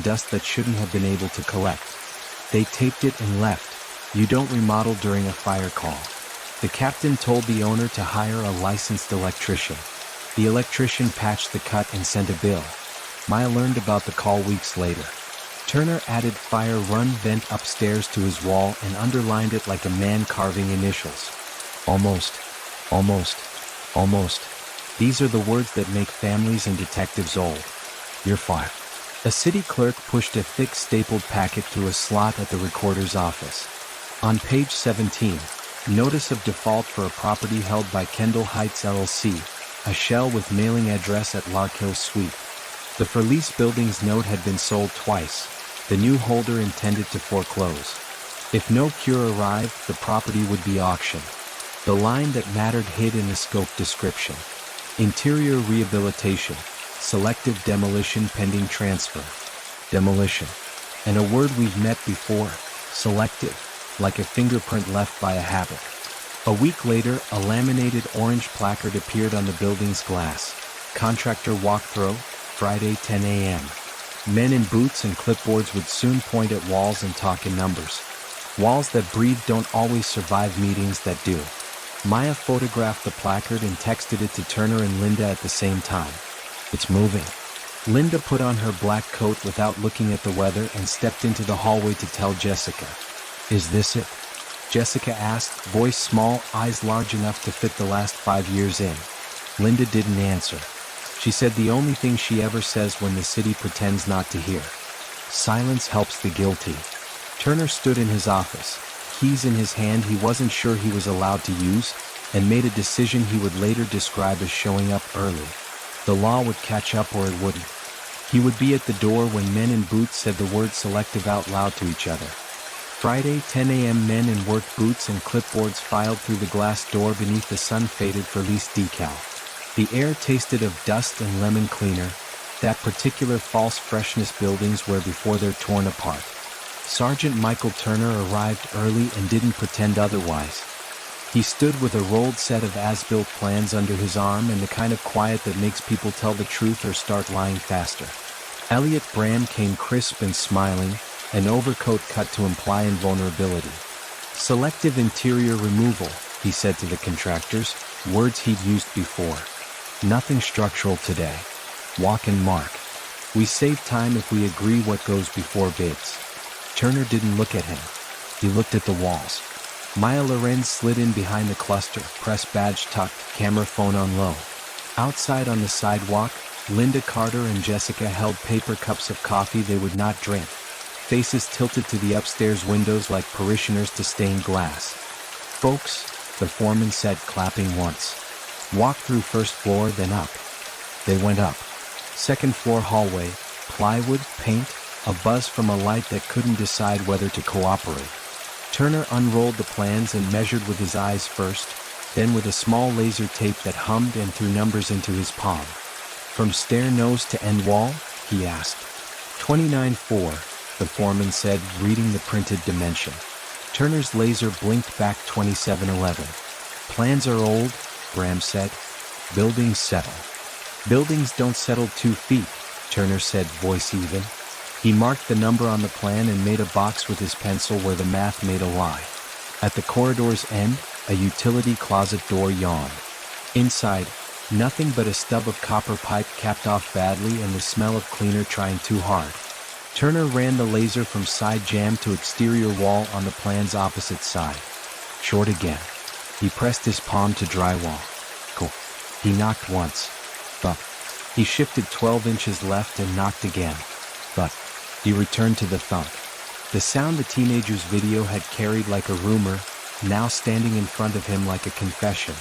dust that shouldn't have been able to collect. They taped it and left. You don't remodel during a fire call. The captain told the owner to hire a licensed electrician. The electrician patched the cut and sent a bill. Maya learned about the call weeks later. Turner added fire run vent upstairs to his wall and underlined it like a man carving initials. Almost. Almost. Almost. These are the words that make families and detectives old. You're fired. A city clerk pushed a thick stapled packet through a slot at the recorder's office. On page 17, notice of default for a property held by Kendall Heights LLC, a shell with mailing address at Lark Hill Suite. The for lease building's note had been sold twice. The new holder intended to foreclose. If no cure arrived, the property would be auctioned. The line that mattered hid in the scope description. Interior rehabilitation. Selective demolition pending transfer. Demolition. And a word we've met before. Selective. Like a fingerprint left by a habit. A week later, a laminated orange placard appeared on the building's glass. Contractor walkthrough, Friday 10 a.m. Men in boots and clipboards would soon point at walls and talk in numbers. Walls that breathe don't always survive meetings that do. Maya photographed the placard and texted it to Turner and Linda at the same time. It's moving. Linda put on her black coat without looking at the weather and stepped into the hallway to tell Jessica. Is this it? Jessica asked, voice small, eyes large enough to fit the last 5 years in. Linda didn't answer. She said the only thing she ever says when the city pretends not to hear. Silence helps the guilty. Turner stood in his office, keys in his hand he wasn't sure he was allowed to use, and made a decision he would later describe as showing up early. The law would catch up or it wouldn't. He would be at the door when men in boots said the word selective out loud to each other. Friday, 10 a.m. Men in work boots and clipboards filed through the glass door beneath the sun-faded for lease decal. The air tasted of dust and lemon cleaner, that particular false freshness buildings wear before they're torn apart. Sergeant Michael Turner arrived early and didn't pretend otherwise. He stood with a rolled set of as-built plans under his arm and the kind of quiet that makes people tell the truth or start lying faster. Elliot Bram came crisp and smiling, an overcoat cut to imply invulnerability. Selective interior removal, he said to the contractors, words he'd used before. Nothing structural today. Walk and mark. We save time if we agree what goes before bids. Turner didn't look at him. He looked at the walls. Maya Lorenz slid in behind the cluster, press badge tucked, camera phone on low. Outside on the sidewalk, Linda Carter and Jessica held paper cups of coffee they would not drink. Faces tilted to the upstairs windows like parishioners to stained glass. Folks, the foreman said, clapping once. Walk through first floor, then up. They went up. Second floor hallway, plywood, paint, a buzz from a light that couldn't decide whether to cooperate. Turner unrolled the plans and measured with his eyes first, then with a small laser tape that hummed and threw numbers into his palm. From stair nose to end wall? He asked. 29.4, the foreman said, reading the printed dimension. Turner's laser blinked back 27.11. Plans are old, Graham said. Buildings settle. Buildings don't settle 2 feet, Turner said, voice even. He marked the number on the plan and made a box with his pencil where the math made a lie. At the corridor's end, a utility closet door yawned. Inside, nothing but a stub of copper pipe capped off badly and the smell of cleaner trying too hard. Turner ran the laser from side jamb to exterior wall on the plan's opposite side. Short again. He pressed his palm to drywall. Cool. He knocked once. Thud. He shifted 12 inches left and knocked again. Thud. He returned to the thunk. The sound the teenager's video had carried like a rumor, now standing in front of him like a confession.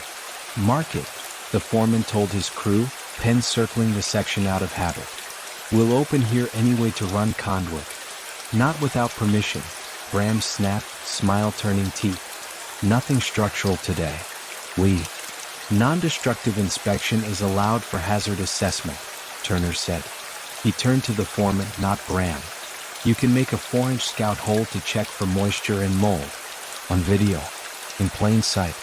Mark it, the foreman told his crew, pen circling the section out of habit. We'll open here anyway to run conduit. Not without permission, Bram snapped, smile turning teeth. Nothing structural today. Non-destructive inspection is allowed for hazard assessment, Turner said. He turned to the foreman, not Bram. You can make a 4-inch scout hole to check for moisture and mold. On video. In plain sight.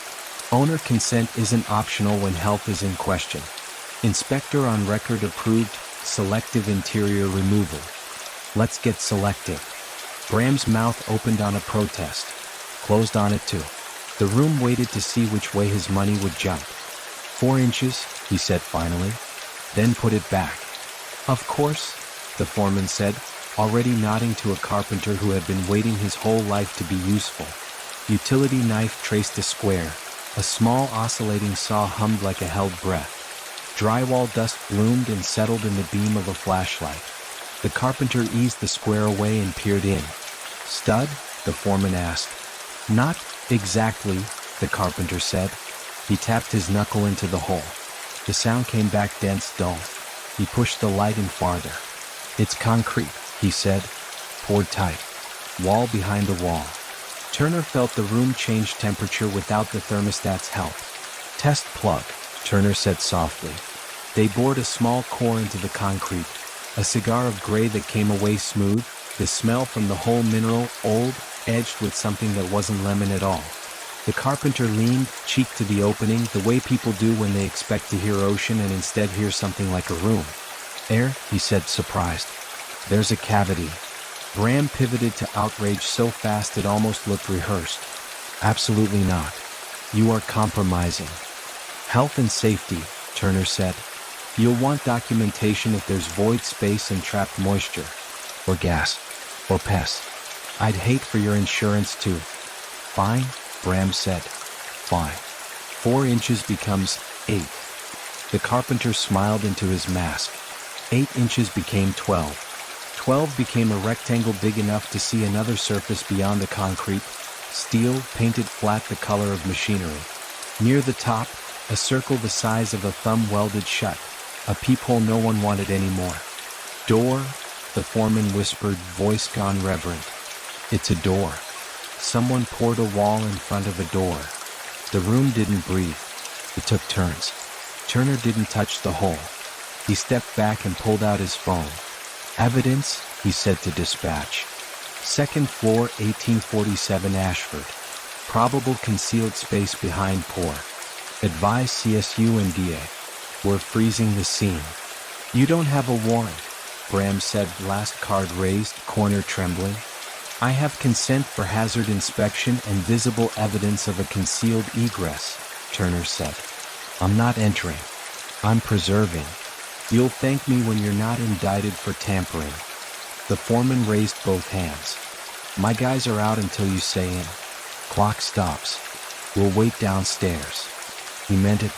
Owner consent isn't optional when health is in question. Inspector on record approved selective interior removal. Let's get selective. Bram's mouth opened on a protest, closed on it too. The room waited to see which way his money would jump. 4 inches, he said finally. Then put it back. Of course, the foreman said, already nodding to a carpenter who had been waiting his whole life to be useful. Utility knife traced a square. A small oscillating saw hummed like a held breath. Drywall dust bloomed and settled in the beam of a flashlight. The carpenter eased the square away and peered in. Stud? The foreman asked. Not exactly, the carpenter said. He tapped his knuckle into the hole. The sound came back dense, dull. He pushed the light in farther. It's concrete, he said. Poured tight. Wall behind the wall. Turner felt the room change temperature without the thermostat's help. Test plug, Turner said softly. They bored a small core into the concrete. A cigar of gray that came away smooth, the smell from the whole mineral, old, edged with something that wasn't lemon at all. The carpenter leaned, cheek to the opening, the way people do when they expect to hear ocean and instead hear something like a room. Air, he said, surprised. There's a cavity. Bram pivoted to outrage so fast it almost looked rehearsed. Absolutely not. You are compromising health and safety, Turner said. You'll want documentation if there's void space and trapped moisture, or gas, or pests. I'd hate for your insurance to. Fine, Bram said. Fine. 4 inches becomes 8. The carpenter smiled into his mask. 8 inches became 12. 12 became a rectangle big enough to see another surface beyond the concrete, steel, painted flat the color of machinery. Near the top, a circle the size of a thumb welded shut, a peephole no one wanted anymore. Door, the foreman whispered, voice gone reverent. It's a door. Someone poured a wall in front of a door. The room didn't breathe. It took turns. Turner didn't touch the hole. He stepped back and pulled out his phone. Evidence, he said to dispatch. 2nd floor, 1847 Ashford. Probable concealed space behind pour. Advise CSU and DA. We're freezing the scene. You don't have a warrant, Bram said, last card raised, corner trembling. I have consent for hazard inspection and visible evidence of a concealed egress, Turner said. I'm not entering. I'm preserving. You'll thank me when you're not indicted for tampering. The foreman raised both hands. My guys are out until you say in. Clock stops. We'll wait downstairs. He meant it.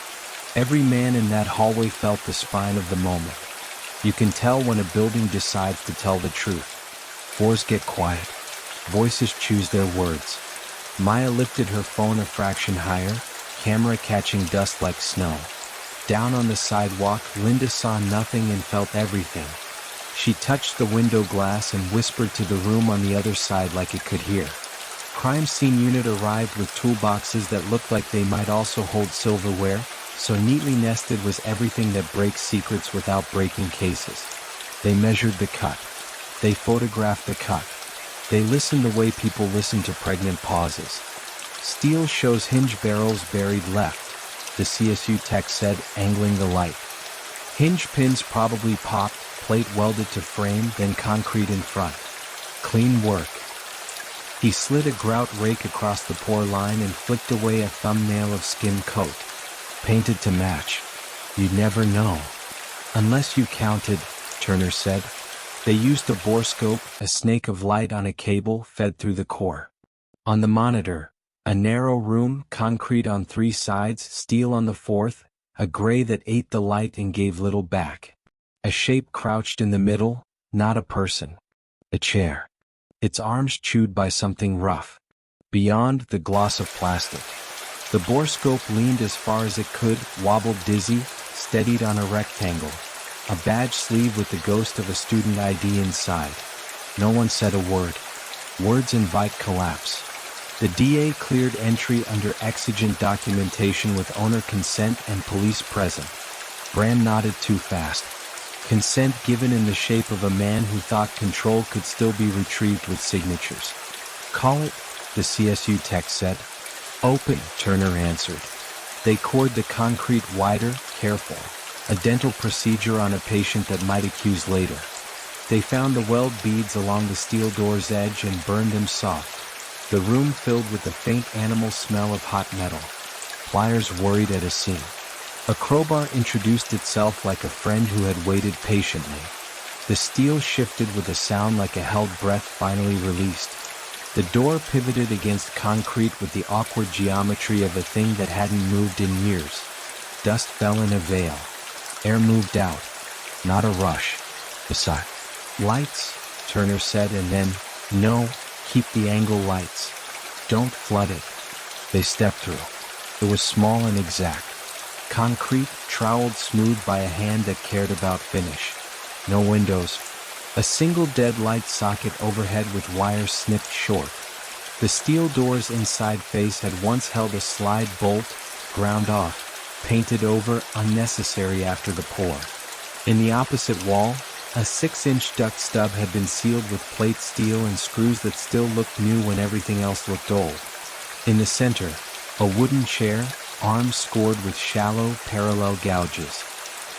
Every man in that hallway felt the spine of the moment. You can tell when a building decides to tell the truth. Floors get quiet. Voices choose their words. Maya lifted her phone a fraction higher, camera catching dust like snow. Down on the sidewalk, Linda saw nothing and felt everything. She touched the window glass and whispered to the room on the other side like it could hear. Crime scene unit arrived with toolboxes that looked like they might also hold silverware, so neatly nested was everything that breaks secrets without breaking cases. They measured the cut. They photographed the cut. They listened the way people listen to pregnant pauses. Steel shows hinge barrels buried left, the CSU tech said, angling the light. Hinge pins probably popped, plate welded to frame, then concrete in front. Clean work. He slid a grout rake across the pour line and flicked away a thumbnail of skim coat. Painted to match. You'd never know. Unless you counted, Turner said. They used a borescope, a snake of light on a cable fed through the core. On the monitor, a narrow room, concrete on 3 sides, steel on the 4th, a gray that ate the light and gave little back. A shape crouched in the middle, not a person. A chair. Its arms chewed by something rough. Beyond, the gloss of plastic. The borescope leaned as far as it could, wobbled dizzy, steadied on a rectangle. A badge sleeve with the ghost of a student ID inside. No one said a word. Words invite collapse. The DA cleared entry under exigent documentation with owner consent and police present. Bram nodded too fast. Consent given in the shape of a man who thought control could still be retrieved with signatures. Call it, the CSU tech said. Open, Turner answered. They cored the concrete wider, careful. A dental procedure on a patient that might accuse later. They found the weld beads along the steel door's edge and burned them soft, the room filled with the faint animal smell of hot metal. Pliers worried at a seam. A crowbar introduced itself like a friend who had waited patiently. The steel shifted with a sound like a held breath finally released. The door pivoted against concrete with the awkward geometry of a thing that hadn't moved in years. Dust fell in a veil. Air moved out. Not a rush. A sigh. Lights, Turner said, and then, no, keep the angle lights. Don't flood it. They stepped through. It was small and exact. Concrete, troweled smooth by a hand that cared about finish. No windows. A single dead light socket overhead with wires snipped short. The steel door's inside face had once held a slide bolt, ground off, painted over, unnecessary after the pour. In the opposite wall, a 6-inch duct stub had been sealed with plate steel and screws that still looked new when everything else looked old. In the center, a wooden chair, arms scored with shallow, parallel gouges.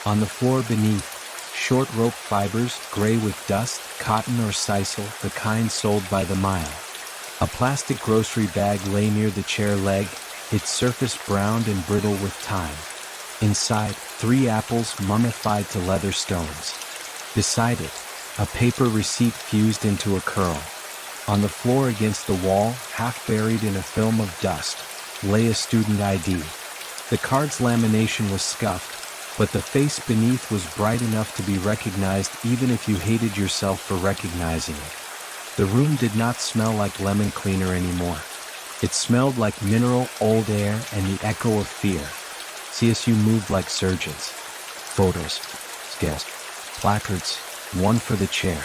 On the floor beneath, short rope fibers, gray with dust, cotton or sisal, the kind sold by the mile. A plastic grocery bag lay near the chair leg, its surface browned and brittle with time. Inside, 3 apples mummified to leather stones. Beside it, a paper receipt fused into a curl. On the floor against the wall, half buried in a film of dust, lay a student ID. The card's lamination was scuffed, but the face beneath was bright enough to be recognized even if you hated yourself for recognizing it. The room did not smell like lemon cleaner anymore. It smelled like mineral, old air, and the echo of fear. CSU moved like surgeons. Photos, scales, placards, 1 for the chair,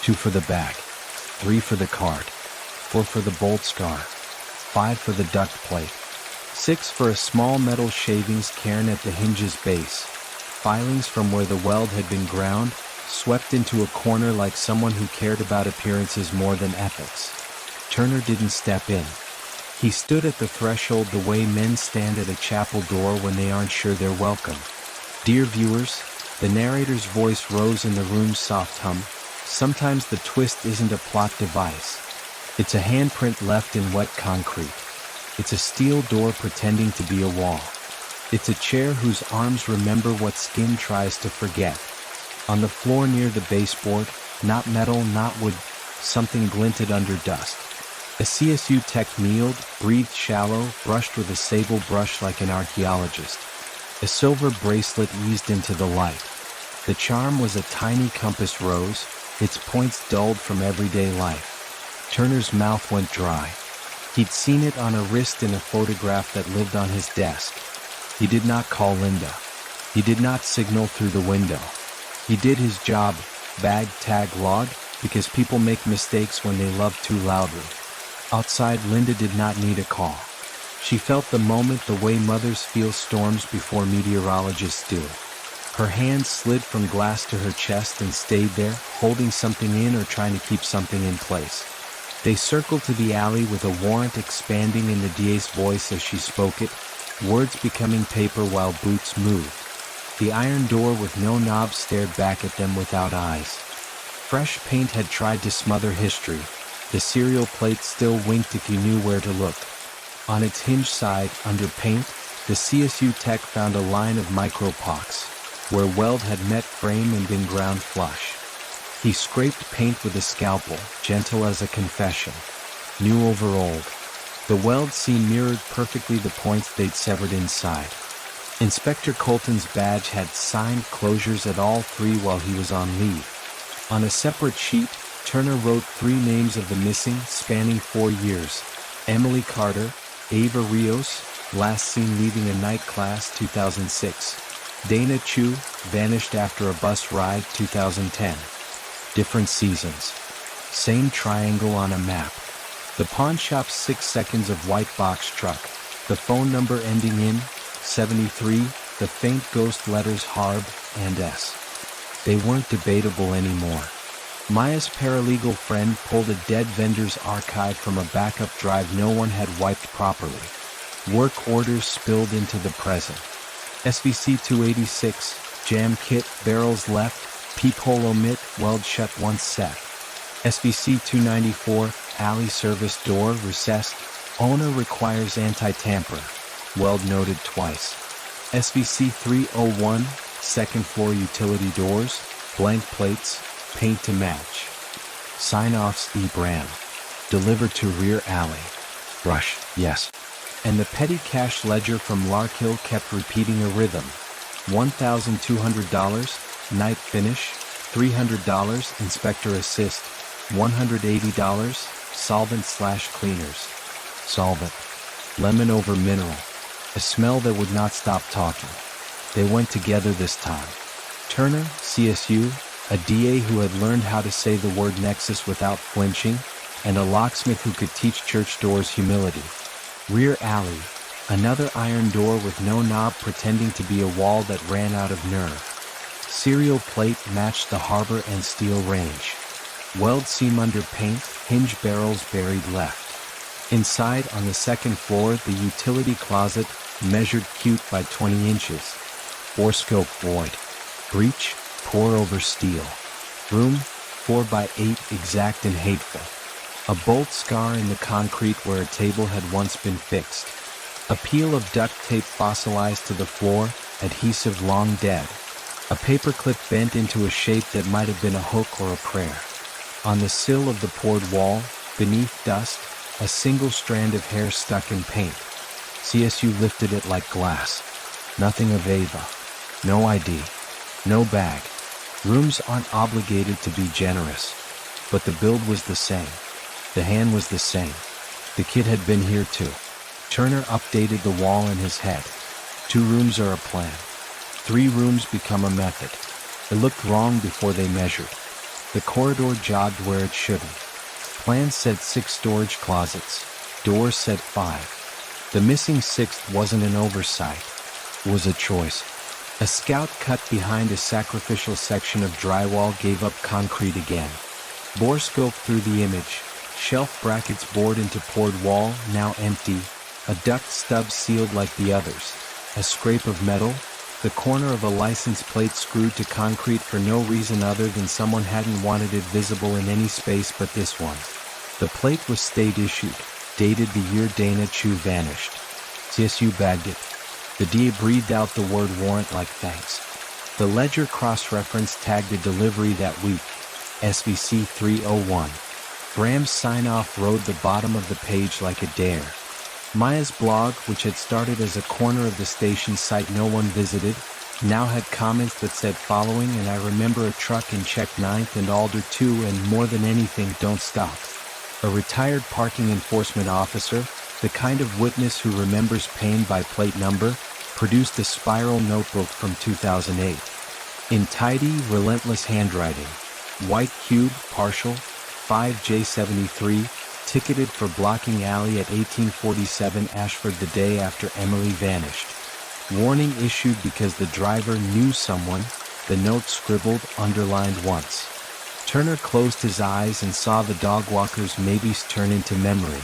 2 for the bag, 3 for the card, 4 for the bolt scar, 5 for the duct plate, 6 for a small metal shavings cairn at the hinge's base. Filings from where the weld had been ground, swept into a corner like someone who cared about appearances more than ethics. Turner didn't step in. He stood at the threshold the way men stand at a chapel door when they aren't sure they're welcome. Dear viewers, the narrator's voice rose in the room's soft hum. Sometimes the twist isn't a plot device. It's a handprint left in wet concrete. It's a steel door pretending to be a wall. It's a chair whose arms remember what skin tries to forget. On the floor near the baseboard, not metal, not wood, something glinted under dust. A CSU tech kneeled, breathed shallow, brushed with a sable brush like an archaeologist. A silver bracelet eased into the light. The charm was a tiny compass rose, its points dulled from everyday life. Turner's mouth went dry. He'd seen it on a wrist in a photograph that lived on his desk. He did not call Linda. He did not signal through the window. He did his job, bag, tag, log, because people make mistakes when they love too loudly. Outside, Linda did not need a call. She felt the moment the way mothers feel storms before meteorologists do. Her hands slid from glass to her chest and stayed there, holding something in or trying to keep something in place. They circled to the alley with a warrant expanding in the DA's voice as she spoke it, words becoming paper while boots moved. The iron door with no knobs stared back at them without eyes. Fresh paint had tried to smother history. The cereal plate still winked if you knew where to look. On its hinge side, under paint, the CSU tech found a line of micro-pocks, where weld had met frame and been ground flush. He scraped paint with a scalpel, gentle as a confession. New over old. The weld seam mirrored perfectly the points they'd severed inside. Inspector Colton's badge had signed closures at all 3 while he was on leave. On a separate sheet, Turner wrote 3 names of the missing, spanning 4 years. Emily Carter, Ava Rios, last seen leaving a night class, 2006. Dana Chu, vanished after a bus ride, 2010. Different seasons. Same triangle on a map. The pawn shop's 6 seconds of white box truck. The phone number ending in 73, the faint ghost letters Harb and S. They weren't debatable anymore. Maya's paralegal friend pulled a dead vendor's archive from a backup drive no one had wiped properly. Work orders spilled into the present. SVC 286, jam kit, barrels left, Peephole omit, weld shut once set. SVC 294, alley service door recessed. Owner requires anti-tamper. Weld noted twice. SVC 301, second floor utility doors, blank plates, paint to match. Sign-offs E-Bram. Delivered to rear alley. Rush, yes. And the petty cash ledger from Larkhill kept repeating a rhythm. $1,200, night finish, $300, inspector assist, $180, solvent/cleaners. Solvent. Lemon over mineral. A smell that would not stop talking. They went together this time. Turner, CSU, a DA who had learned how to say the word nexus without flinching, and a locksmith who could teach church doors humility. Rear alley, another iron door with no knob pretending to be a wall that ran out of nerve. Serial plate matched the harbor and steel range. Weld seam under paint, hinge barrels buried left. Inside, on the second floor, the utility closet, measured cute by 20 inches. 4-scope void. Breach, pour over steel. Room, 4x8, exact and hateful. A bolt scar in the concrete where a table had once been fixed. A peel of duct tape fossilized to the floor, adhesive long dead. A paperclip bent into a shape that might have been a hook or a prayer. On the sill of the poured wall, beneath dust, a single strand of hair stuck in paint. CSU lifted it like glass. Nothing of Ava. No ID. No bag. Rooms aren't obligated to be generous. But the build was the same. The hand was the same. The kid had been here too. Turner updated the wall in his head. 2 rooms are a plan. 3 rooms become a method. It looked wrong before they measured. The corridor jogged where it shouldn't. Plan said 6 storage closets. Doors said 5. The missing 6th wasn't an oversight. It was a choice. A scout cut behind a sacrificial section of drywall gave up concrete again. Borescope through the image. Shelf brackets bored into poured wall, now empty. A duct stub sealed like the others. A scrape of metal. The corner of a license plate screwed to concrete for no reason other than someone hadn't wanted it visible in any space but this one. The plate was state issued, dated the year Dana Chu vanished. CSU bagged it. The DA breathed out the word warrant like thanks. The ledger cross-reference tagged a delivery that week, SVC 301. Bram's sign-off rode the bottom of the page like a dare. Maya's blog, which had started as a corner of the station site no one visited, now had comments that said following, and I remember a truck in check 9th and Alder 2, and more than anything, don't stop. A retired parking enforcement officer, the kind of witness who remembers pain by plate number, produced a spiral notebook from 2008. In tidy, relentless handwriting. White cube, partial, 5J73, ticketed for blocking alley at 1847 Ashford the day after Emily vanished. Warning issued because the driver knew someone, the note scribbled, underlined once. Turner closed his eyes and saw the dog walker's maybes turn into memory.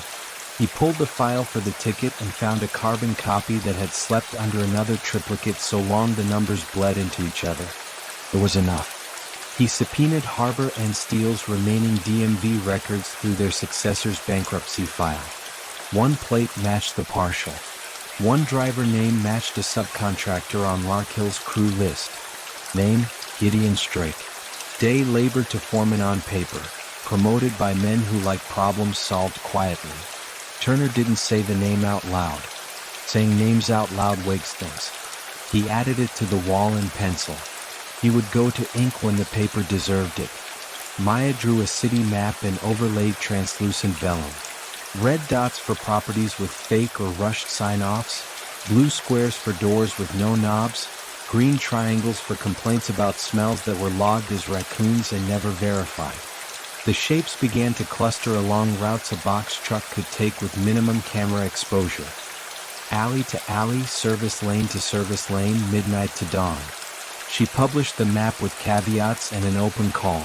He pulled the file for the ticket and found a carbon copy that had slept under another triplicate so long the numbers bled into each other. It was enough. He subpoenaed Harbor and Steele's remaining DMV records through their successor's bankruptcy file. 1 plate matched the partial. 1 driver name matched a subcontractor on Larkhill's crew list. Name, Gideon Strake. Day labored to foreman on paper, promoted by men who like problems solved quietly. Turner didn't say the name out loud. Saying names out loud wakes things. He added it to the wall in pencil. He would go to ink when the paper deserved it. Maya drew a city map and overlaid translucent vellum. Red dots for properties with fake or rushed sign-offs, blue squares for doors with no knobs, green triangles for complaints about smells that were logged as raccoons and never verified. The shapes began to cluster along routes a box truck could take with minimum camera exposure. Alley to alley, service lane to service lane, midnight to dawn. She published the map with caveats and an open call.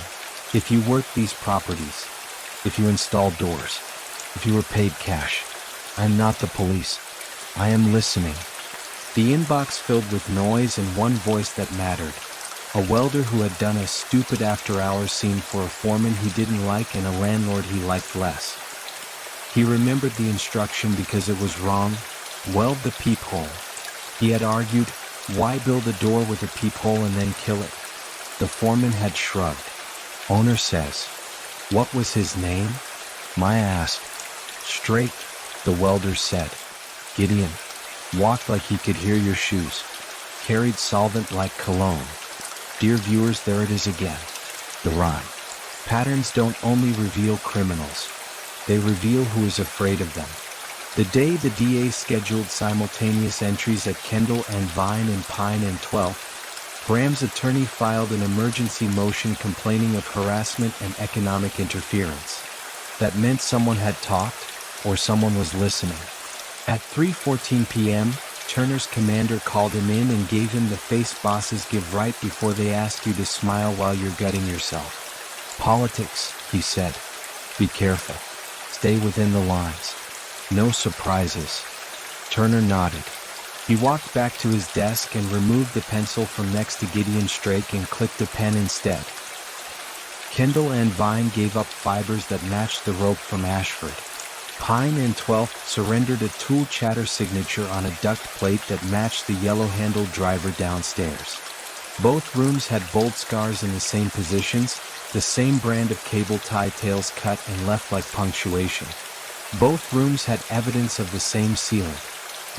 If you work these properties, if you install doors, if you were paid cash, I am not the police. I am listening. The inbox filled with noise and one voice that mattered. A welder who had done a stupid after-hours scene for a foreman he didn't like and a landlord he liked less. He remembered the instruction because it was wrong: weld the peephole. He had argued, why build a door with a peephole and then kill it? The foreman had shrugged. Owner says, what was his name? Maya asked. Straight, the welder said. Gideon. Walked like he could hear your shoes. Carried solvent like cologne. Dear viewers, there it is again. The rhyme. Patterns don't only reveal criminals. They reveal who is afraid of them. The day the DA scheduled simultaneous entries at Kendall and Vine and Pine and 12th, Graham's attorney filed an emergency motion complaining of harassment and economic interference. That meant someone had talked, or someone was listening. At 3:14 p.m., Turner's commander called him in and gave him the face bosses give right before they ask you to smile while you're gutting yourself. Politics, he said. Be careful. Stay within the lines. No surprises. Turner nodded. He walked back to his desk and removed the pencil from next to Gideon Strake and clicked a pen instead. Kendall and Vine gave up fibers that matched the rope from Ashford. Pine and 12th surrendered a tool chatter signature on a duct plate that matched the yellow-handled driver downstairs. Both rooms had bolt scars in the same positions, the same brand of cable tie tails cut and left like punctuation. Both rooms had evidence of the same sealant,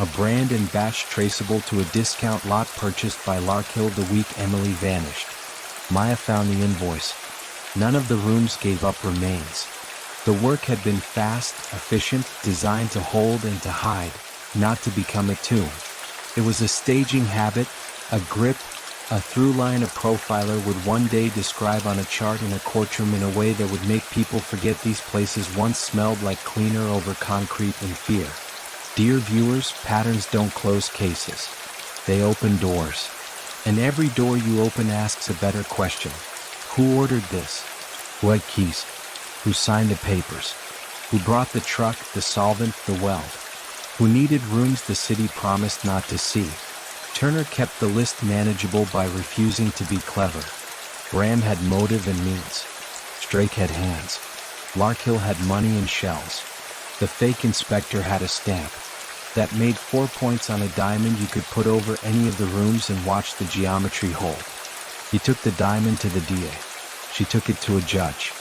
a brand and batch traceable to a discount lot purchased by Larkhill the week Emily vanished. Maya found the invoice. None of the rooms gave up remains. The work had been fast, efficient, designed to hold and to hide, not to become a tomb. It was a staging habit, a grip, a through line a profiler would one day describe on a chart in a courtroom in a way that would make people forget these places once smelled like cleaner over concrete in fear. Dear viewers, patterns don't close cases. They open doors. And every door you open asks a better question. Who ordered this? Who had keys? Who signed the papers? Who brought the truck, the solvent, the weld? Who needed rooms the city promised not to see? Turner kept the list manageable by refusing to be clever. Graham had motive and means. Strake had hands. Larkhill had money and shells. The fake inspector had a stamp. That made 4 points on a diamond you could put over any of the rooms and watch the geometry hold. He took the diamond to the DA. She took it to a judge.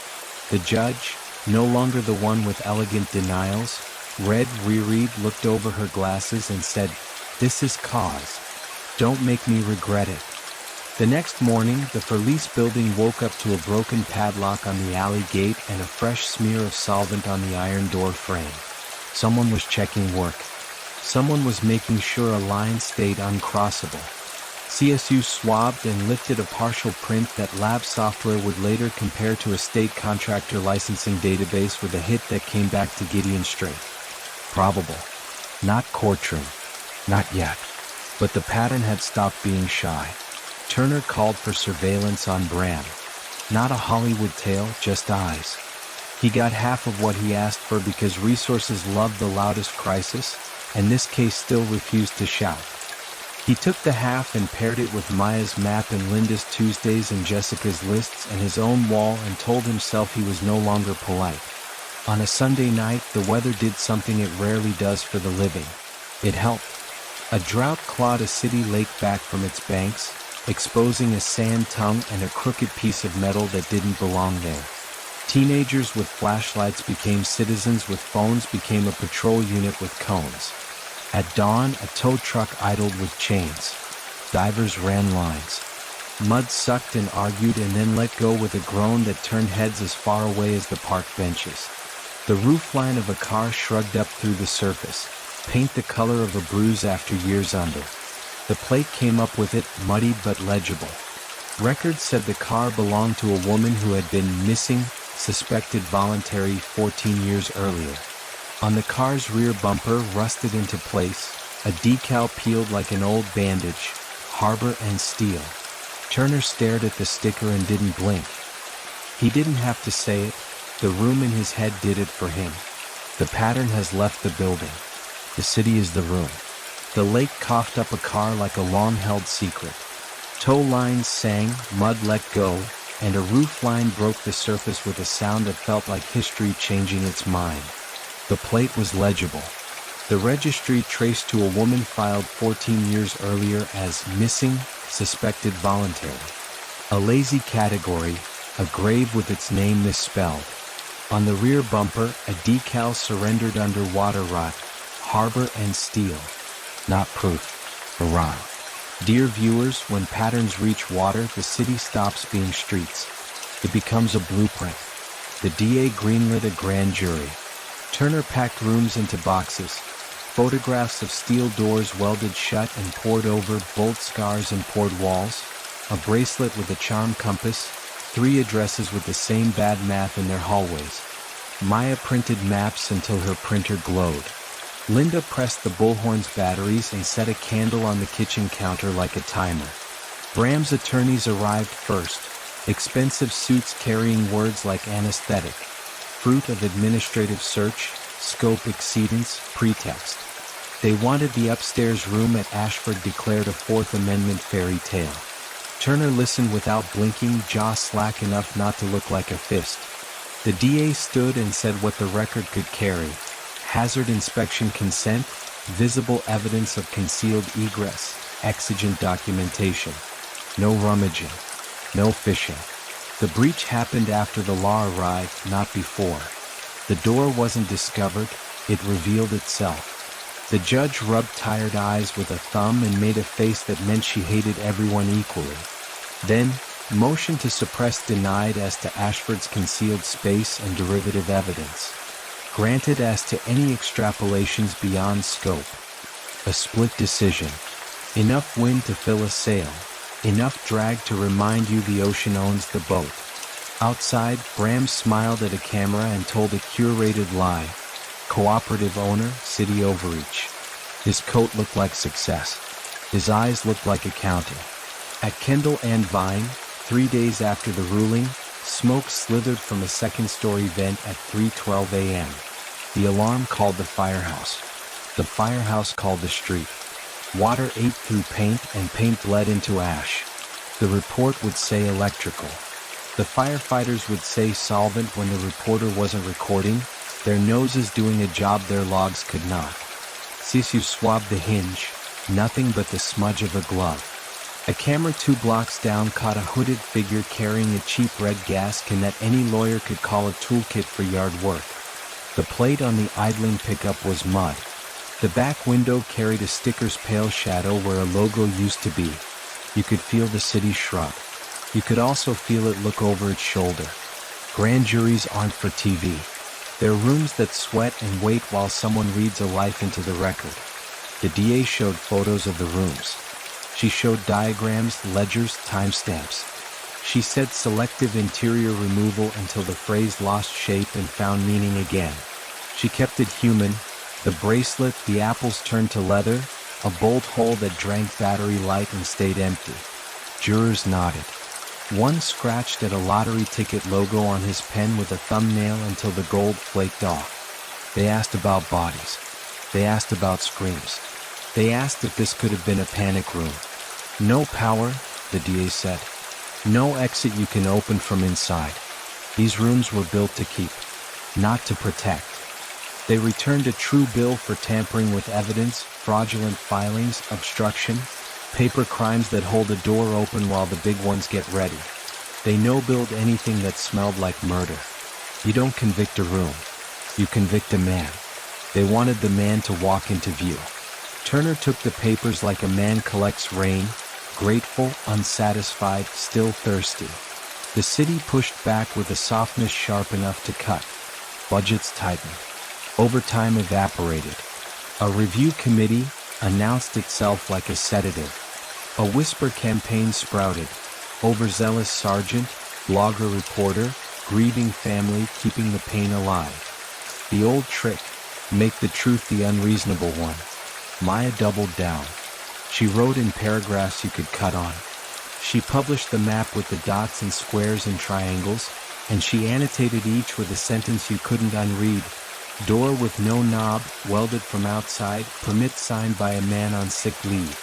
The judge, no longer the one with elegant denials, reread, looked over her glasses and said, "This is cause. Don't make me regret it." The next morning, the Furlice building woke up to a broken padlock on the alley gate and a fresh smear of solvent on the iron door frame. Someone was checking work. Someone was making sure a line stayed uncrossable. CSU swabbed and lifted a partial print that lab software would later compare to a state contractor licensing database with a hit that came back to Gideon Straight. Probable. Not courtroom. Not yet. But the pattern had stopped being shy. Turner called for surveillance on Bram. Not a Hollywood tale, just eyes. He got half of what he asked for because resources loved the loudest crisis, and this case still refused to shout. He took the half and paired it with Maya's map and Linda's Tuesdays and Jessica's lists and his own wall and told himself he was no longer polite. On a Sunday night, the weather did something it rarely does for the living. It helped. A drought clawed a city lake back from its banks, exposing a sand tongue and a crooked piece of metal that didn't belong there. Teenagers with flashlights became citizens with phones, became a patrol unit with cones. At dawn, a tow truck idled with chains. Divers ran lines. Mud sucked and argued and then let go with a groan that turned heads as far away as the park benches. The roofline of a car shrugged up through the surface, paint the color of a bruise after years under. The plate came up with it, muddy but legible. Records said the car belonged to a woman who had been missing, suspected voluntary 14 years earlier. On the car's rear bumper, rusted into place, a decal peeled like an old bandage, Harbor and Steel. Turner stared at the sticker and didn't blink. He didn't have to say it, the room in his head did it for him. The pattern has left the building. The city is the room. The lake coughed up a car like a long-held secret. Tow lines sang, mud let go, and a roof line broke the surface with a sound that felt like history changing its mind. The plate was legible. The registry traced to a woman filed 14 years earlier as missing, suspected voluntary. A lazy category, a grave with its name misspelled. On the rear bumper, a decal surrendered under water rot, harbor and steel. Not proof. Iran. Dear viewers, when patterns reach water, the city stops being streets. It becomes a blueprint. The DA greenlit a grand jury. Turner packed rooms into boxes. Photographs of steel doors welded shut and poured over, bolt scars and poured walls. A bracelet with a charm compass. 3 addresses with the same bad math in their hallways. Maya printed maps until her printer glowed. Linda pressed the bullhorn's batteries and set a candle on the kitchen counter like a timer. Bram's attorneys arrived first. Expensive suits carrying words like anesthetic. Fruit of administrative search, scope exceedance, pretext. They wanted the upstairs room at Ashford declared a Fourth Amendment fairy tale. Turner listened without blinking, jaw slack enough not to look like a fist. The DA stood and said what the record could carry. Hazard inspection consent, visible evidence of concealed egress, exigent documentation. No rummaging. No fishing. The breach happened after the law arrived, not before. The door wasn't discovered, it revealed itself. The judge rubbed tired eyes with a thumb and made a face that meant she hated everyone equally. Then, motion to suppress denied as to Ashford's concealed space and derivative evidence. Granted as to any extrapolations beyond scope. A split decision. Enough wind to fill a sail. Enough drag to remind you the ocean owns the boat. Outside, Bram smiled at a camera and told a curated lie. Cooperative owner, city overreach. His coat looked like success. His eyes looked like accounting. At Kendall and Vine, 3 days after the ruling, smoke slithered from a second-story vent at 3:12 a.m. The alarm called the firehouse. The firehouse called the street. Water ate through paint and paint bled into ash. The report would say electrical. The firefighters would say solvent when the reporter wasn't recording, their noses doing a job their logs could not. Sisu swabbed the hinge, nothing but the smudge of a glove. A camera 2 blocks down caught a hooded figure carrying a cheap red gas can that any lawyer could call a toolkit for yard work. The plate on the idling pickup was mud. The back window carried a sticker's pale shadow where a logo used to be. You could feel the city shrug. You could also feel it look over its shoulder. Grand juries aren't for TV. They're rooms that sweat and wait while someone reads a life into the record. The DA showed photos of the rooms. She showed diagrams, ledgers, timestamps. She said selective interior removal until the phrase lost shape and found meaning again. She kept it human. The bracelet, the apples turned to leather, a bolt hole that drank battery light and stayed empty. Jurors nodded. One scratched at a lottery ticket logo on his pen with a thumbnail until the gold flaked off. They asked about bodies. They asked about screams. They asked if this could have been a panic room. No power, the DA said. No exit you can open from inside. These rooms were built to keep, not to protect. They returned a true bill for tampering with evidence, fraudulent filings, obstruction, paper crimes that hold a door open while the big ones get ready. They no-billed anything that smelled like murder. You don't convict a room. You convict a man. They wanted the man to walk into view. Turner took the papers like a man collects rain, grateful, unsatisfied, still thirsty. The city pushed back with a softness sharp enough to cut. Budgets tightened. Overtime evaporated. A review committee announced itself like a sedative. A whisper campaign sprouted. Overzealous sergeant, blogger reporter, grieving family keeping the pain alive. The old trick, make the truth the unreasonable one. Maya doubled down. She wrote in paragraphs you could cut on. She published the map with the dots and squares and triangles, and she annotated each with a sentence you couldn't unread. Door with no knob, welded from outside, permit signed by a man on sick leave.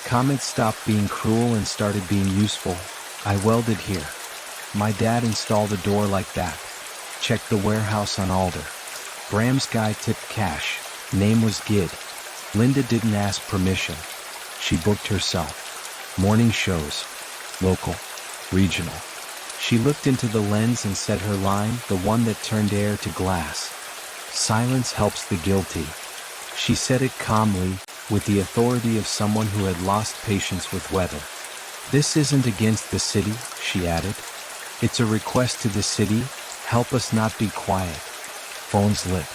Comments stopped being cruel and started being useful. I welded here. My dad installed a door like that. Check the warehouse on Alder. Bram's guy tipped cash. Name was Gid. Linda didn't ask permission. She booked herself. Morning shows. Local. Regional. She looked into the lens and said her line, the one that turned air to glass. Silence helps the guilty. She said it calmly, with the authority of someone who had lost patience with weather. This isn't against the city, she added. It's a request to the city, help us not be quiet. Phones lit.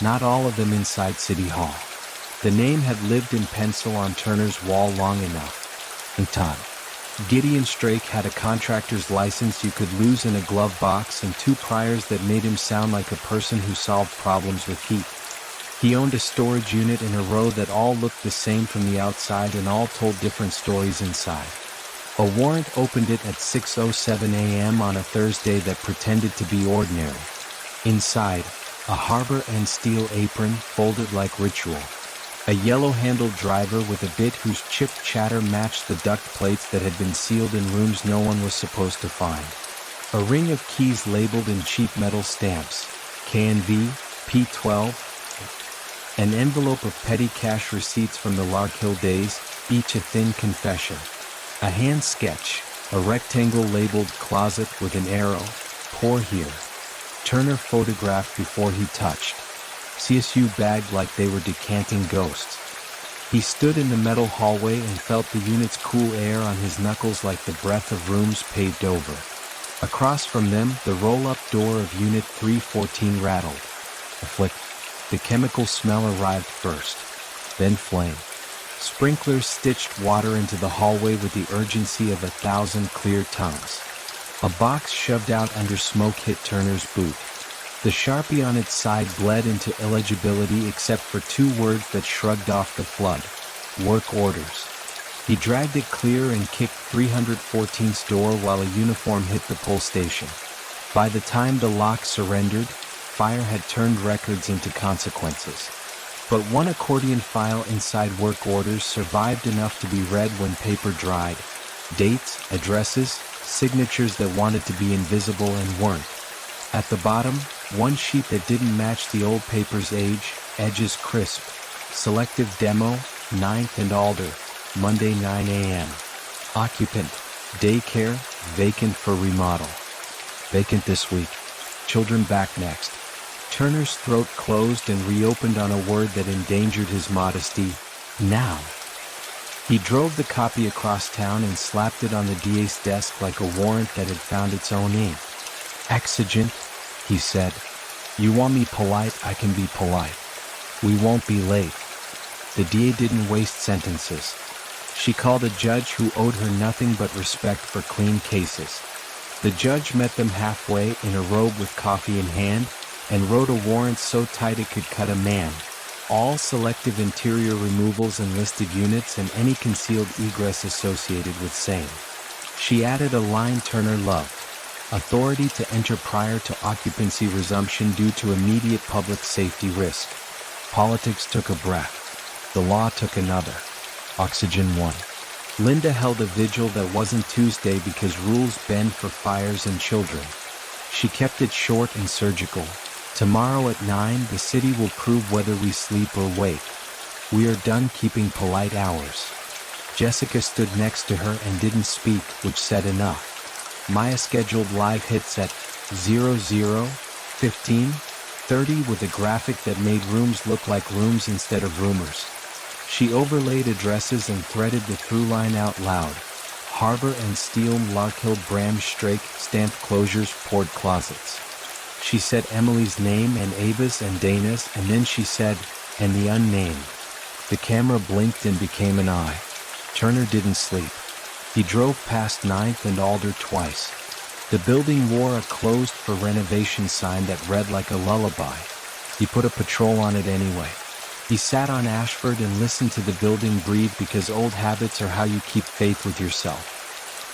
Not all of them inside City Hall. The name had lived in pencil on Turner's wall long enough. In time. Gideon Strake had a contractor's license you could lose in a glove box and 2 priors that made him sound like a person who solved problems with heat. He owned a storage unit in a row that all looked the same from the outside and all told different stories inside. A warrant opened it at 6:07 a.m. on a Thursday that pretended to be ordinary. Inside, a harbor and steel apron folded like ritual. A yellow-handled driver with a bit whose chipped chatter matched the duct plates that had been sealed in rooms no one was supposed to find. A ring of keys labeled in cheap metal stamps, K&V, P12, an envelope of petty cash receipts from the Larkhill days, each a thin confession. A hand sketch, a rectangle labeled closet with an arrow, pour here. Turner photographed before he touched. CSU bagged like they were decanting ghosts. He stood in the metal hallway and felt the unit's cool air on his knuckles like the breath of rooms paved over. Across from them, the roll-up door of Unit 314 rattled. A flick. The chemical smell arrived first, then flame. Sprinklers stitched water into the hallway with the urgency of 1,000 clear tongues. A box shoved out under smoke hit Turner's boot. The Sharpie on its side bled into illegibility except for 2 words that shrugged off the flood. Work orders. He dragged it clear and kicked 314's door while a uniform hit the pull station. By the time the lock surrendered, fire had turned records into consequences. But one accordion file inside work orders survived enough to be read when paper dried. Dates, addresses, signatures that wanted to be invisible and weren't. At the bottom, one sheet that didn't match the old paper's age, edges crisp. Selective demo, 9th and Alder, Monday 9 a.m. Occupant, daycare, vacant for remodel. Vacant this week. Children back next. Turner's throat closed and reopened on a word that endangered his modesty. Now. He drove the copy across town and slapped it on the DA's desk like a warrant that had found its own ink. Exigent, he said. You want me polite, I can be polite. We won't be late. The DA didn't waste sentences. She called a judge who owed her nothing but respect for clean cases. The judge met them halfway in a robe with coffee in hand and wrote a warrant so tight it could cut a man. All selective interior removals and listed units and any concealed egress associated with same. She added a line Turner loved. Authority to enter prior to occupancy resumption due to immediate public safety risk. Politics took a breath. The law took another. Oxygen 1. Linda held a vigil that wasn't Tuesday because rules bend for fires and children. She kept it short and surgical. Tomorrow at 9, the city will prove whether we sleep or wake. We are done keeping polite hours. Jessica stood next to her and didn't speak, which said enough. Maya scheduled live hits at 00:15:30 with a graphic that made rooms look like rooms instead of rumors. She overlaid addresses and threaded the through line out loud. Harbor and Steel, Larkhill, Bram, Strake, stamped closures, poured closets. She said Emily's name and Ava's and Dana's, and then she said, and the unnamed. The camera blinked and became an eye. Turner didn't sleep. He drove past 9th and Alder twice. The building wore a closed for renovation sign that read like a lullaby. He put a patrol on it anyway. He sat on Ashford and listened to the building breathe because old habits are how you keep faith with yourself.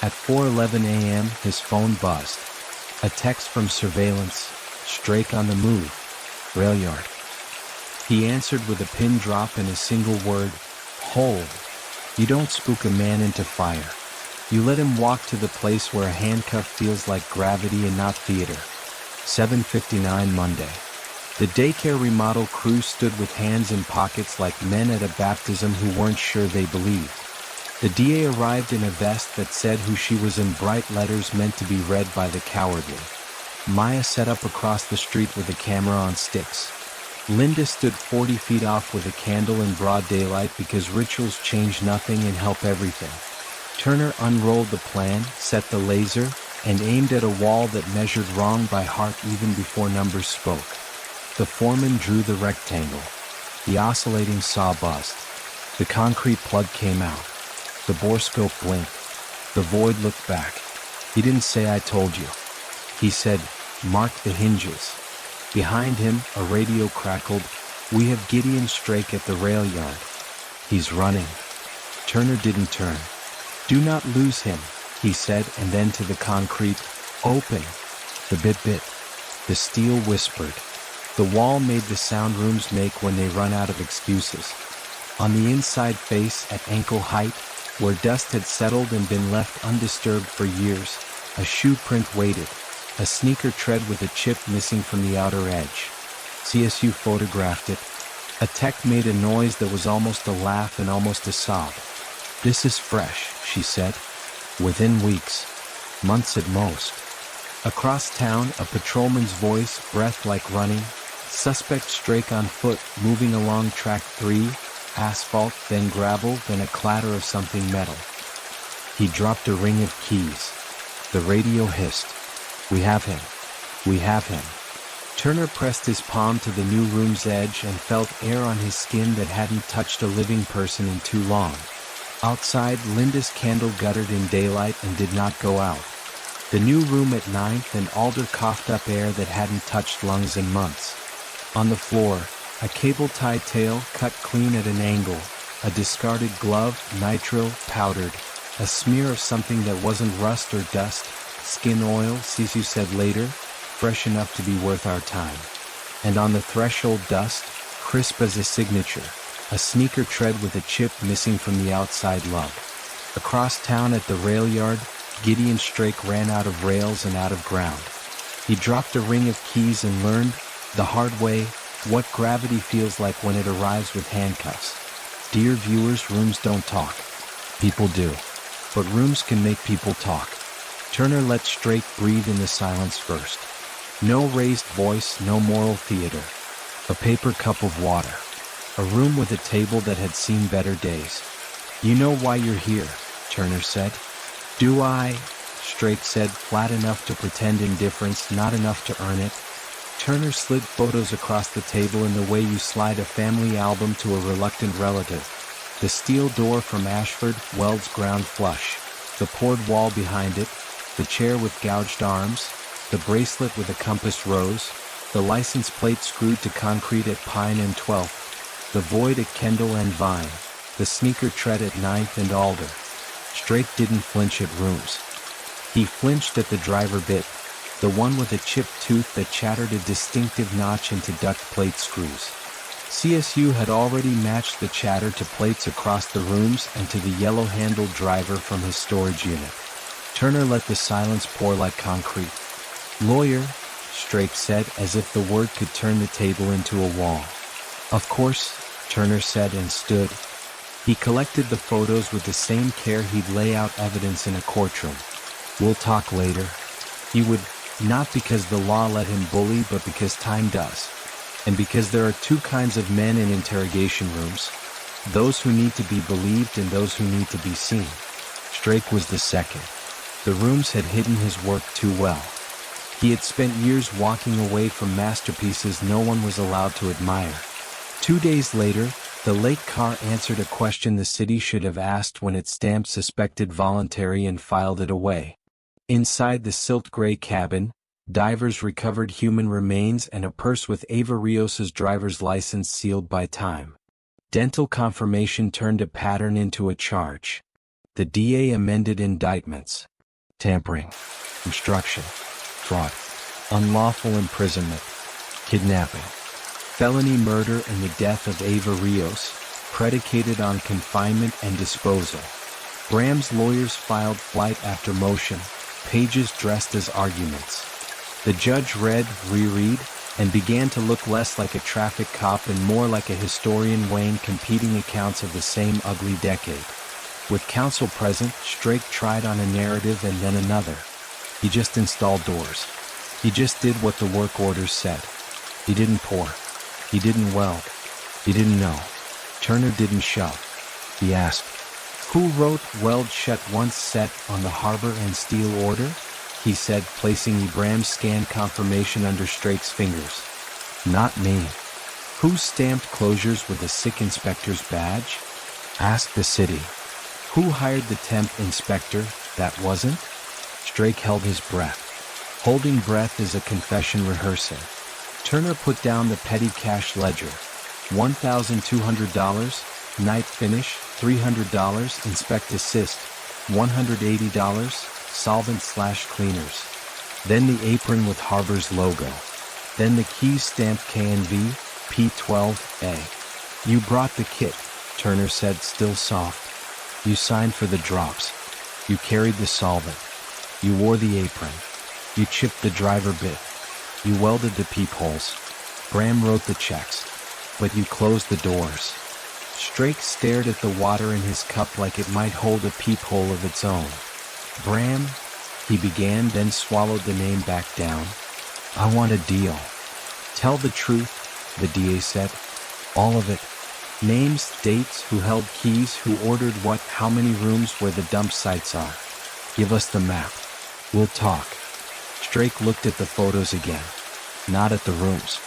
At 4:11 a.m., his phone buzzed. A text from surveillance, Strake on the move, rail yard. He answered with a pin drop and a single word, hold. You don't spook a man into fire. You let him walk to the place where a handcuff feels like gravity and not theater. 7:59 Monday. The daycare remodel crew stood with hands in pockets like men at a baptism who weren't sure they believed. The DA arrived in a vest that said who she was in bright letters meant to be read by the cowardly. Maya set up across the street with a camera on sticks. Linda stood 40 feet off with a candle in broad daylight because rituals change nothing and help everything. Turner unrolled the plan, set the laser, and aimed at a wall that measured wrong by heart even before numbers spoke. The foreman drew the rectangle. The oscillating saw buzzed. The concrete plug came out. The borescope blinked. The void looked back. He didn't say "I told you." He said, "Mark the hinges." Behind him, a radio crackled, "We have Gideon Strake at the rail yard. He's running." Turner didn't turn. "Do not lose him," he said, and then to the concrete, "Open." The bit. The steel whispered. The wall made the sound rooms make when they run out of excuses. On the inside face at ankle height, where dust had settled and been left undisturbed for years, a shoe print waited, a sneaker tread with a chip missing from the outer edge. CSU photographed it. A tech made a noise that was almost a laugh and almost a sob. "This is fresh," she said. "Within weeks. Months at most." Across town, a patrolman's voice, breath like running. Suspect Strake on foot, moving along track 3, asphalt, then gravel, then a clatter of something metal. He dropped a ring of keys. The radio hissed. "We have him. We have him." Turner pressed his palm to the new room's edge and felt air on his skin that hadn't touched a living person in too long. Outside, Linda's candle guttered in daylight and did not go out. The new room at 9th and Alder coughed up air that hadn't touched lungs in months. On the floor, a cable-tied tail cut clean at an angle, a discarded glove, nitro, powdered, a smear of something that wasn't rust or dust, skin oil, Sisu said later, fresh enough to be worth our time. And on the threshold dust, crisp as a signature, a sneaker tread with a chip missing from the outside lug. Across town at the rail yard, Gideon Strake ran out of rails and out of ground. He dropped a ring of keys and learned, the hard way, what gravity feels like when it arrives with handcuffs. Dear viewers, rooms don't talk. People do. But rooms can make people talk. Turner let Strake breathe in the silence first. No raised voice, no moral theater. A paper cup of water. A room with a table that had seen better days. "You know why you're here," Turner said. "Do I?" Strake said, flat enough to pretend indifference, not enough to earn it. Turner slid photos across the table in the way you slide a family album to a reluctant relative. The steel door from Ashford, Wells ground flush. The poured wall behind it. The chair with gouged arms. The bracelet with a compass rose. The license plate screwed to concrete at Pine and 12th. The void at Kendall and Vine. The sneaker tread at 9th and Alder. Strake didn't flinch at rooms. He flinched at the driver bit, the one with a chipped tooth that chattered a distinctive notch into duct plate screws. CSU had already matched the chatter to plates across the rooms and to the yellow-handled driver from his storage unit. Turner let the silence pour like concrete. "Lawyer," Strake said, as if the word could turn the table into a wall. "Of course," Turner said and stood. He collected the photos with the same care he'd lay out evidence in a courtroom. "We'll talk later." He would, not because the law let him bully, but because time does. And because there are two kinds of men in interrogation rooms. Those who need to be believed and those who need to be seen. Strake was the second. The rooms had hidden his work too well. He had spent years walking away from masterpieces no one was allowed to admire. 2 days later, the late car answered a question the city should have asked when it stamped suspected voluntary and filed it away. Inside the silt-gray cabin, divers recovered human remains and a purse with Ava Rios's driver's license sealed by time. Dental confirmation turned a pattern into a charge. The DA amended indictments. Tampering, obstruction, fraud, unlawful imprisonment, kidnapping, felony murder and the death of Ava Rios, predicated on confinement and disposal. Bram's lawyers filed flight after motion, pages dressed as arguments. The judge read, reread, and began to look less like a traffic cop and more like a historian weighing competing accounts of the same ugly decade. With counsel present, Strake tried on a narrative and then another. He just installed doors. He just did what the work orders said. He didn't pour. He didn't weld. He didn't know. Turner didn't shove. He asked, "Who wrote weld shut once set on the harbor and steel order?" he said, placing Bram's scanned confirmation under Strake's fingers. "Not me." "Who stamped closures with a sick inspector's badge?" asked the city. "Who hired the temp inspector that wasn't?" Strake held his breath. Holding breath is a confession rehearsing. Turner put down the petty cash ledger. $1,200, night finish, $300, inspect assist, $180, solvent/cleaners. Then the apron with Harbor's logo. Then the keys stamped KNV, P12A. "You brought the kit," Turner said, still soft. "You signed for the drops. You carried the solvent. You wore the apron. You chipped the driver bit. You welded the peepholes. Bram wrote the checks. But you closed the doors." Strake stared at the water in his cup like it might hold a peephole of its own. "Bram," he began, then swallowed the name back down. "I want a deal." "Tell the truth," the DA said. "All of it. Names, dates, who held keys, who ordered what, how many rooms, where the dump sites are. Give us the map. We'll talk." Strake looked at the photos again. Not at the rooms.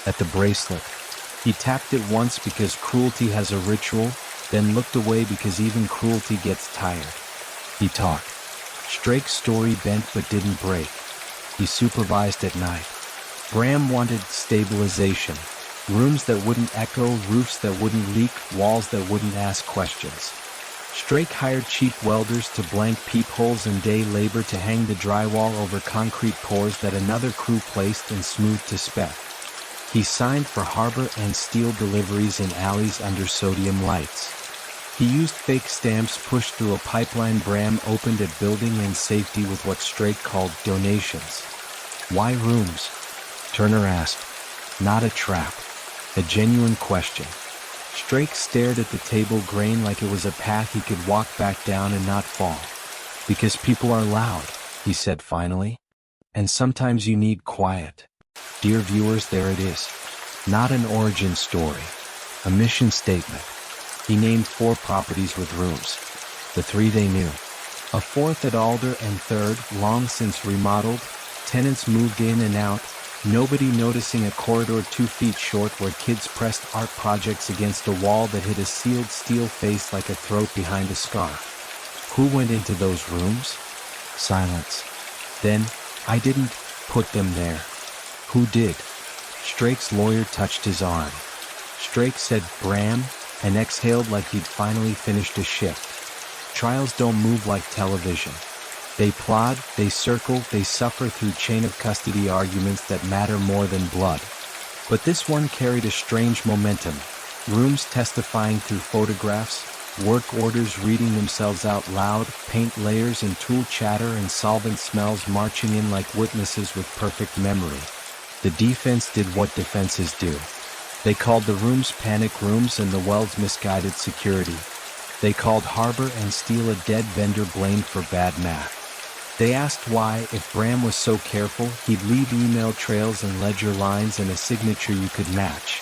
At the bracelet. He tapped it once because cruelty has a ritual, then looked away because even cruelty gets tired. He talked. Strake's story bent but didn't break. He supervised at night. Bram wanted stabilization. Rooms that wouldn't echo, roofs that wouldn't leak, walls that wouldn't ask questions. Strake hired cheap welders to blank peepholes and day labor to hang the drywall over concrete pours that another crew placed and smoothed to spec. He signed for harbor and steel deliveries in alleys under sodium lights. He used fake stamps pushed through a pipeline Bram opened at building and safety with what Strake called donations. "Why rooms?" Turner asked. Not a trap. A genuine question. Strake stared at the table grain like it was a path he could walk back down and not fall. "Because people are loud," he said finally. "And sometimes you need quiet." Dear viewers, there it is. Not an origin story. A mission statement. He named 4 properties with rooms. The 3 they knew. A 4th at Alder and 3rd, long since remodeled. Tenants moved in and out. Nobody noticing a corridor 2 feet short where kids pressed art projects against a wall that hid a sealed steel face like a throat behind a scar. Who went into those rooms? Silence. Then, "I didn't put them there." "Who did?" Strake's lawyer touched his arm. Strake said "Bram," and exhaled like he'd finally finished a shift. Trials don't move like television. They plod, they circle, they suffer through chain of custody arguments that matter more than blood. But this one carried a strange momentum. Rooms testifying through photographs, work orders reading themselves out loud, paint layers and tool chatter and solvent smells marching in like witnesses with perfect memory. The defense did what defenses do. They called the rooms panic rooms and the welds misguided security. They called harbor and steel a dead vendor blamed for bad math. They asked why, if Bram was so careful, he'd leave email trails and ledger lines and a signature you could match.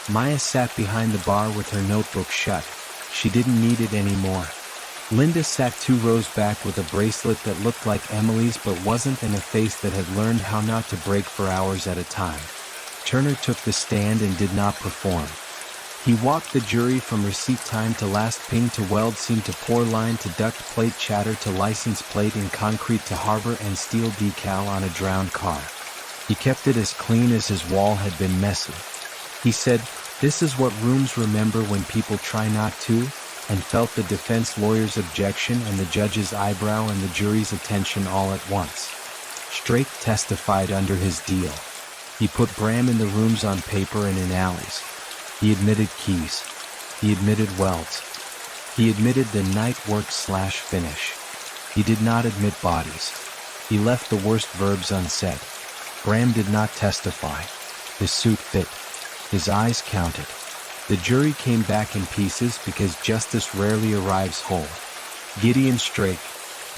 Maya sat behind the bar with her notebook shut. She didn't need it anymore. Linda sat 2 rows back with a bracelet that looked like Emily's but wasn't, and a face that had learned how not to break for hours at a time. Turner took the stand and did not perform. He walked the jury from receipt time to last ping to weld seam to pour line to duct plate chatter to license plate in concrete to harbor and steel decal on a drowned car. He kept it as clean as his wall had been messy. He said, "This is what rooms remember when people try not to," and felt the defense lawyer's objection and the judge's eyebrow and the jury's attention all at once. Strake testified under his deal. He put Bram in the rooms on paper and in alleys. He admitted keys. He admitted welds. He admitted the night work/finish. He did not admit bodies. He left the worst verbs unsaid. Bram did not testify. His suit fit. His eyes counted. The jury came back in pieces because justice rarely arrives whole. Gideon Strake,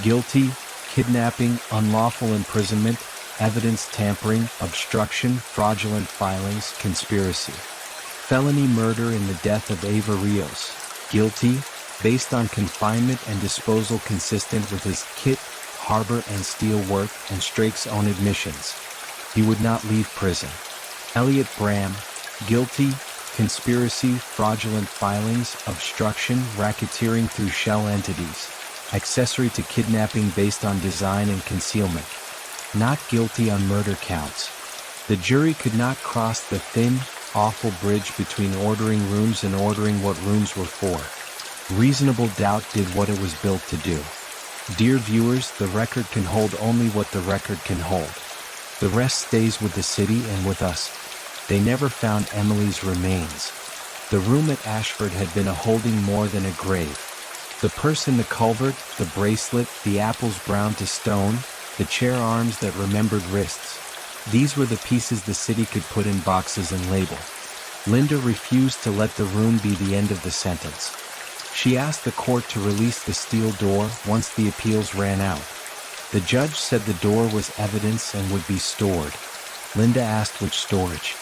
guilty, kidnapping, unlawful imprisonment, evidence tampering, obstruction, fraudulent filings, conspiracy. Felony murder in the death of Ava Rios, guilty, based on confinement and disposal consistent with his kit, harbor and steel work and Strake's own admissions. He would not leave prison. Elliot Bram, guilty, conspiracy, fraudulent filings, obstruction, racketeering through shell entities, accessory to kidnapping based on design and concealment. Not guilty on murder counts. The jury could not cross the thin, awful bridge between ordering rooms and ordering what rooms were for. Reasonable doubt did what it was built to do. Dear viewers, the record can hold only what the record can hold. The rest stays with the city and with us. They never found Emily's remains. The room at Ashford had been a holding more than a grave. The purse in the culvert, the bracelet, the apples browned to stone, the chair arms that remembered wrists. These were the pieces the city could put in boxes and label. Linda refused to let the room be the end of the sentence. She asked the court to release the steel door once the appeals ran out. The judge said the door was evidence and would be stored. Linda asked which storage.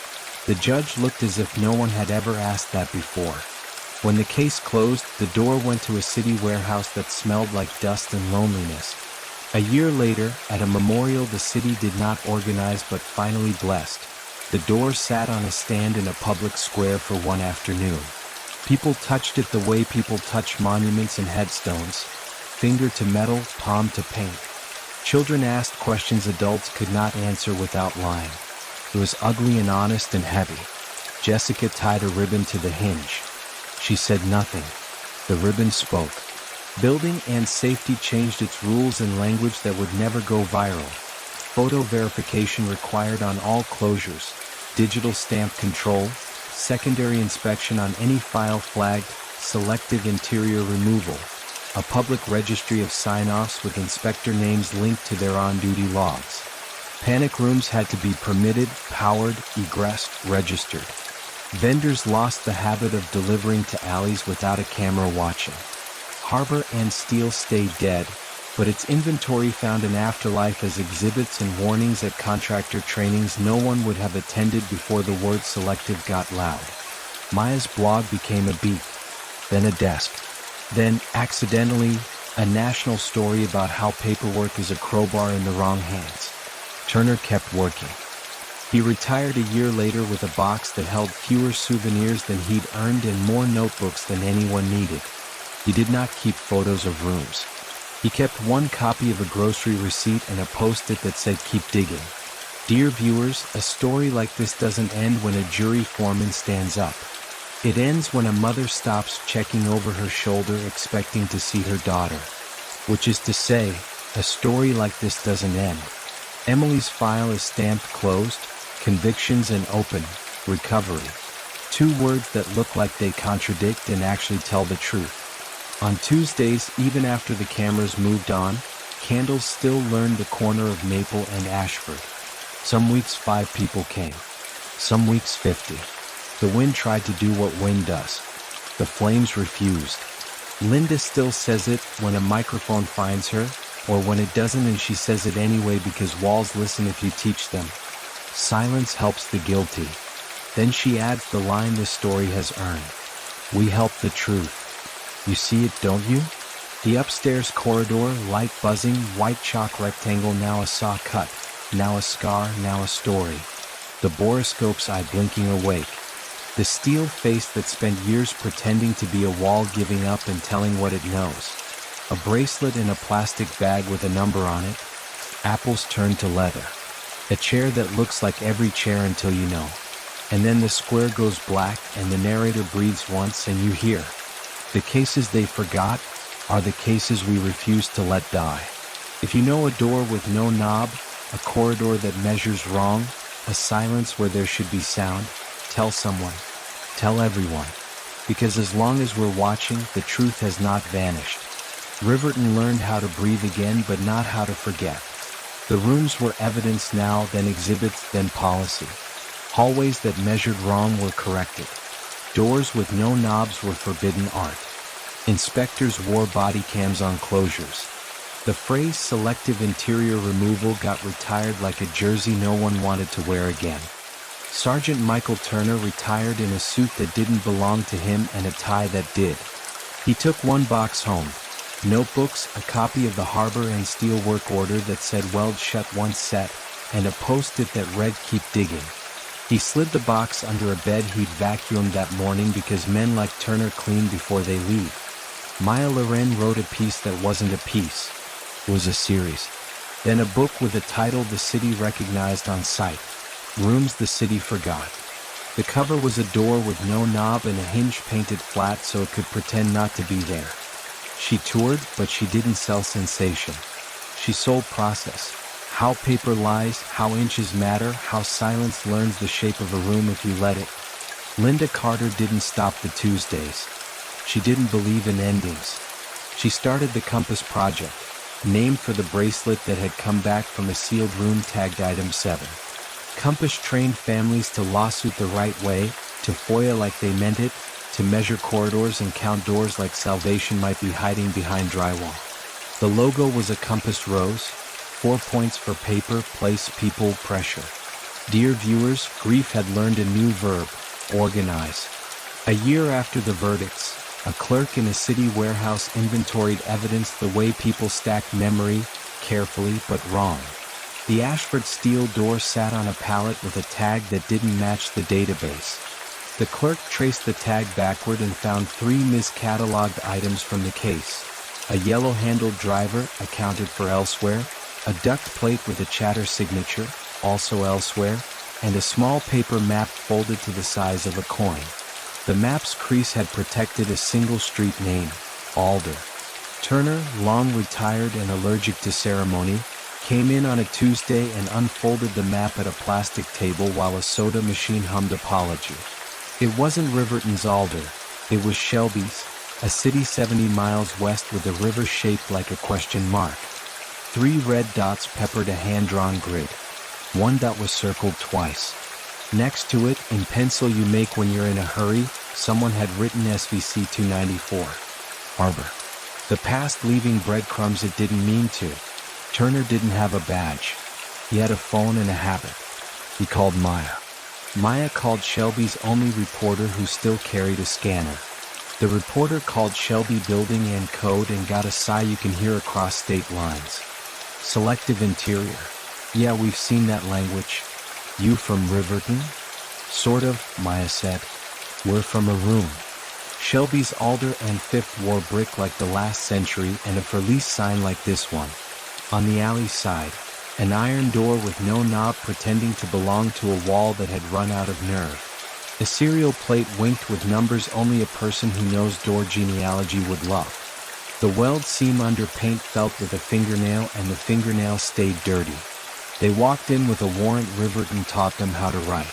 The judge looked as if no one had ever asked that before. When the case closed, the door went to a city warehouse that smelled like dust and loneliness. A year later, at a memorial the city did not organize but finally blessed, the door sat on a stand in a public square for one afternoon. People touched it the way people touch monuments and headstones, finger to metal, palm to paint. Children asked questions adults could not answer without lying. It was ugly and honest and heavy. Jessica tied a ribbon to the hinge. She said nothing. The ribbon spoke. Building and safety changed its rules in language that would never go viral. Photo verification required on all closures. Digital stamp control. Secondary inspection on any file flagged. Selective interior removal. A public registry of sign-offs with inspector names linked to their on-duty logs. Panic rooms had to be permitted, powered, egressed, registered. Vendors lost the habit of delivering to alleys without a camera watching. Harbor and steel stayed dead, but its inventory found an afterlife as exhibits and warnings at contractor trainings no one would have attended before the word selective got loud. Maya's blog became a beat, then a desk, then, accidentally, a national story about how paperwork is a crowbar in the wrong hands. Turner kept working. He retired a year later with a box that held fewer souvenirs than he'd earned and more notebooks than anyone needed. He did not keep photos of rooms. He kept one copy of a grocery receipt and a post-it that said, "Keep digging." Dear viewers, a story like this doesn't end when a jury foreman stands up. It ends when a mother stops checking over her shoulder expecting to see her daughter. Which is to say, a story like this doesn't end. Emily's file is stamped closed, convictions and open, recovery. Two words that look like they contradict and actually tell the truth. On Tuesdays, even after the cameras moved on, candles still learned the corner of Maple and Ashford. Some weeks 5 people came. Some weeks 50. The wind tried to do what wind does. The flames refused. Linda still says it when a microphone finds her, or when it doesn't and she says it anyway because walls listen if you teach them. Silence helps the guilty. Then she adds the line this story has earned. We help the truth. You see it, don't you? The upstairs corridor, light buzzing, white chalk rectangle, now a saw cut, now a scar, now a story. The boroscope's eye blinking awake. The steel face that spent years pretending to be a wall giving up and telling what it knows. A bracelet in a plastic bag with a number on it. Apples turned to leather. A chair that looks like every chair until you know. And then the square goes black and the narrator breathes once and you hear. The cases they forgot are the cases we refuse to let die. If you know a door with no knob, a corridor that measures wrong, a silence where there should be sound, tell someone. Tell everyone. Because as long as we're watching, the truth has not vanished. Riverton learned how to breathe again, but not how to forget. The rooms were evidence now, then exhibits, then policy. Hallways that measured wrong were corrected. Doors with no knobs were forbidden art. Inspectors wore body cams on closures. The phrase selective interior removal got retired like a jersey no one wanted to wear again. Sergeant Michael Turner retired in a suit that didn't belong to him and a tie that did. He took one box home. Notebooks, a copy of the Harbor and Steel work order that said weld shut one set, and a post-it that read keep digging. He slid the box under a bed he'd vacuumed that morning because men like Turner clean before they leave. Maya Loren wrote a piece that wasn't a piece. It was a series. Then a book with a title the city recognized on sight. Rooms the City Forgot. The cover was a door with no knob and a hinge painted flat so it could pretend not to be there. She toured, but she didn't sell sensation. She sold process. How paper lies, how inches matter, how silence learns the shape of a room if you let it. Linda Carter didn't stop the Tuesdays. She didn't believe in endings. She started the Compass Project, named for the bracelet that had come back from a sealed room tagged item 7. Compass trained families to lawsuit the right way, to FOIA like they meant it, to measure corridors and count doors like salvation might be hiding behind drywall. The logo was a compass rose, 4 points for paper, place, people, pressure. Dear viewers, grief had learned a new verb, organize. A year after the verdicts, a clerk in a city warehouse inventoried evidence the way people stacked memory, carefully but wrong. The Ashford steel door sat on a pallet with a tag that didn't match the database. The clerk traced the tag backward and found 3 miscatalogued items from the case. A yellow-handled driver, accounted for elsewhere, a duct plate with a chatter signature, also elsewhere, and a small paper map folded to the size of a coin. The map's crease had protected a single street name, Alder. Turner, long retired and allergic to ceremony, came in on a Tuesday and unfolded the map at a plastic table while a soda machine hummed apology. It wasn't Riverton's Alder, it was Shelby's, a city 70 miles west with a river shaped like a question mark. 3 red dots peppered a hand-drawn grid. 1 dot was circled twice. Next to it, in pencil you make when you're in a hurry, someone had written SVC 294. Harbor. The past leaving breadcrumbs it didn't mean to. Turner didn't have a badge. He had a phone and a habit. He called Maya. Maya called Shelby's only reporter who still carried a scanner. The reporter called Shelby Building and Code and got a sigh you can hear across state lines. Selective interior. Yeah, we've seen that language. You from Riverton? Sort of, Maya said. We're from a room. Shelby's Alder and 5th wore brick like the last century and a for lease sign like this one. On the alley side, an iron door with no knob pretending to belong to a wall that had run out of nerve. A serial plate winked with numbers only a person who knows door genealogy would love. The weld seam under paint felt with a fingernail and the fingernail stayed dirty. They walked in with a warrant Riverton taught them how to write.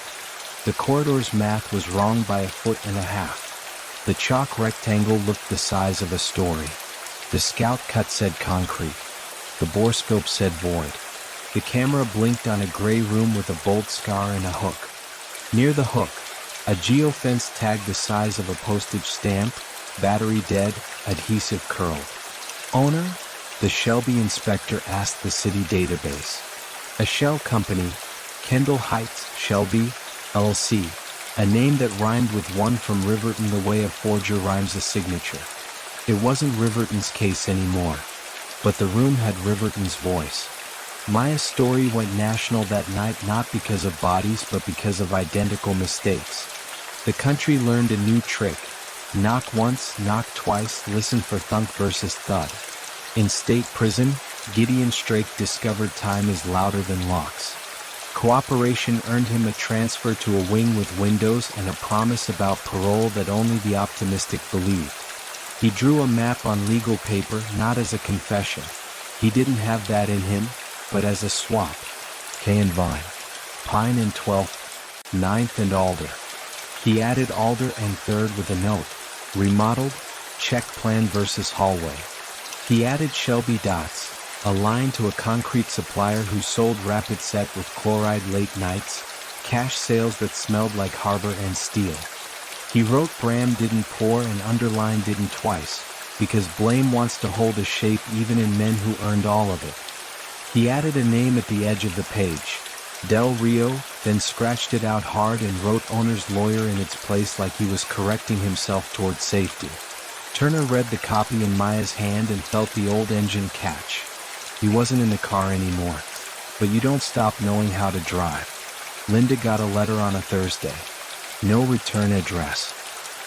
The corridor's math was wrong by 1.5 feet. The chalk rectangle looked the size of a story. The scout cut said concrete. The borescope said void. The camera blinked on a gray room with a bolt scar and a hook. Near the hook, a geofence tagged the size of a postage stamp, battery dead, adhesive curled. Owner? The Shelby inspector asked the city database. A shell company, Kendall Heights, Shelby, LC, a name that rhymed with one from Riverton the way a forger rhymes a signature. It wasn't Riverton's case anymore, but the room had Riverton's voice. Maya's story went national that night not because of bodies but because of identical mistakes. The country learned a new trick. Knock once, knock twice, listen for thunk versus thud. In state prison, Gideon Strake discovered time is louder than locks. Cooperation earned him a transfer to a wing with windows and a promise about parole that only the optimistic believed. He drew a map on legal paper not as a confession. He didn't have that in him, but as a swap. K and Vine. Pine and 12th, 9th and Alder. He added Alder and 3rd with a note. Remodeled, check plan versus hallway. He added Shelby Dots, a line to a concrete supplier who sold rapid set with chloride late nights, cash sales that smelled like harbor and steel. He wrote Bram didn't pour and underlined didn't twice, because blame wants to hold a shape even in men who earned all of it. He added a name at the edge of the page, Del Rio, then scratched it out hard and wrote owner's lawyer in its place like he was correcting himself toward safety. Turner read the copy in Maya's hand and felt the old engine catch. He wasn't in the car anymore. But you don't stop knowing how to drive. Linda got a letter on a Thursday. No return address.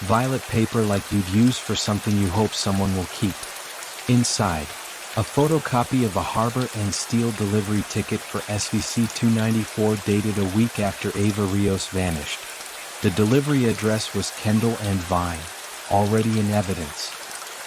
Violet paper like you'd use for something you hope someone will keep. Inside, a photocopy of a Harbor and Steel delivery ticket for SVC 294 dated a week after Ava Rios vanished. The delivery address was Kendall and Vine, already in evidence.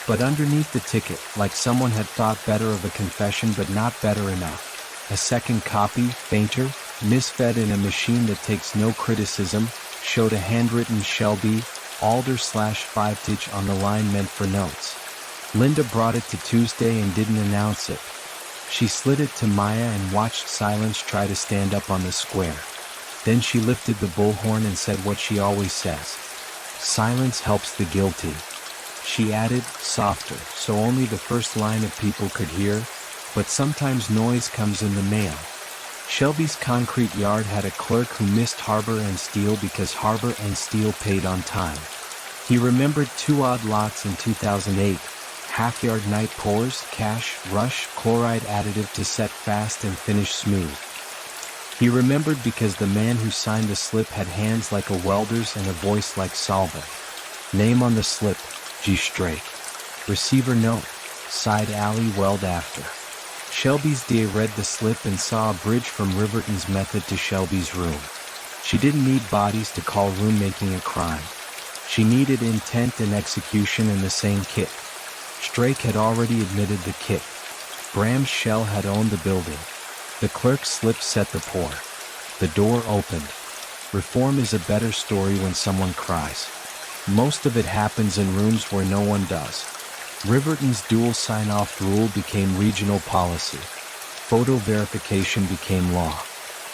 But underneath the ticket, like someone had thought better of a confession but not better enough, a second copy, fainter, misfed in a machine that takes no criticism, showed a handwritten Shelby, Alder/5 on the line meant for notes. Linda brought it to Tuesday and didn't announce it. She slid it to Maya and watched Silence try to stand up on the square. Then she lifted the bullhorn and said what she always says. Silence helps the guilty. She added, softer, so only the first line of people could hear, but sometimes noise comes in the mail. Shelby's concrete yard had a clerk who missed Harbor and Steel because Harbor and Steel paid on time. He remembered 2 odd lots in 2008. Half-yard night pours, cash, rush, chloride additive to set fast and finish smooth. He remembered because the man who signed the slip had hands like a welder's and a voice like solvent. Name on the slip, G. Strake. Receiver note, side alley weld after. Shelby's DA read the slip and saw a bridge from Riverton's method to Shelby's room. She didn't need bodies to call room making a crime. She needed intent and execution in the same kit. Strake had already admitted the kit. Bram's shell had owned the building. The clerk's slip set the pour. The door opened. Reform is a better story when someone cries. Most of it happens in rooms where no one does. Riverton's dual sign-off rule became regional policy. Photo verification became law.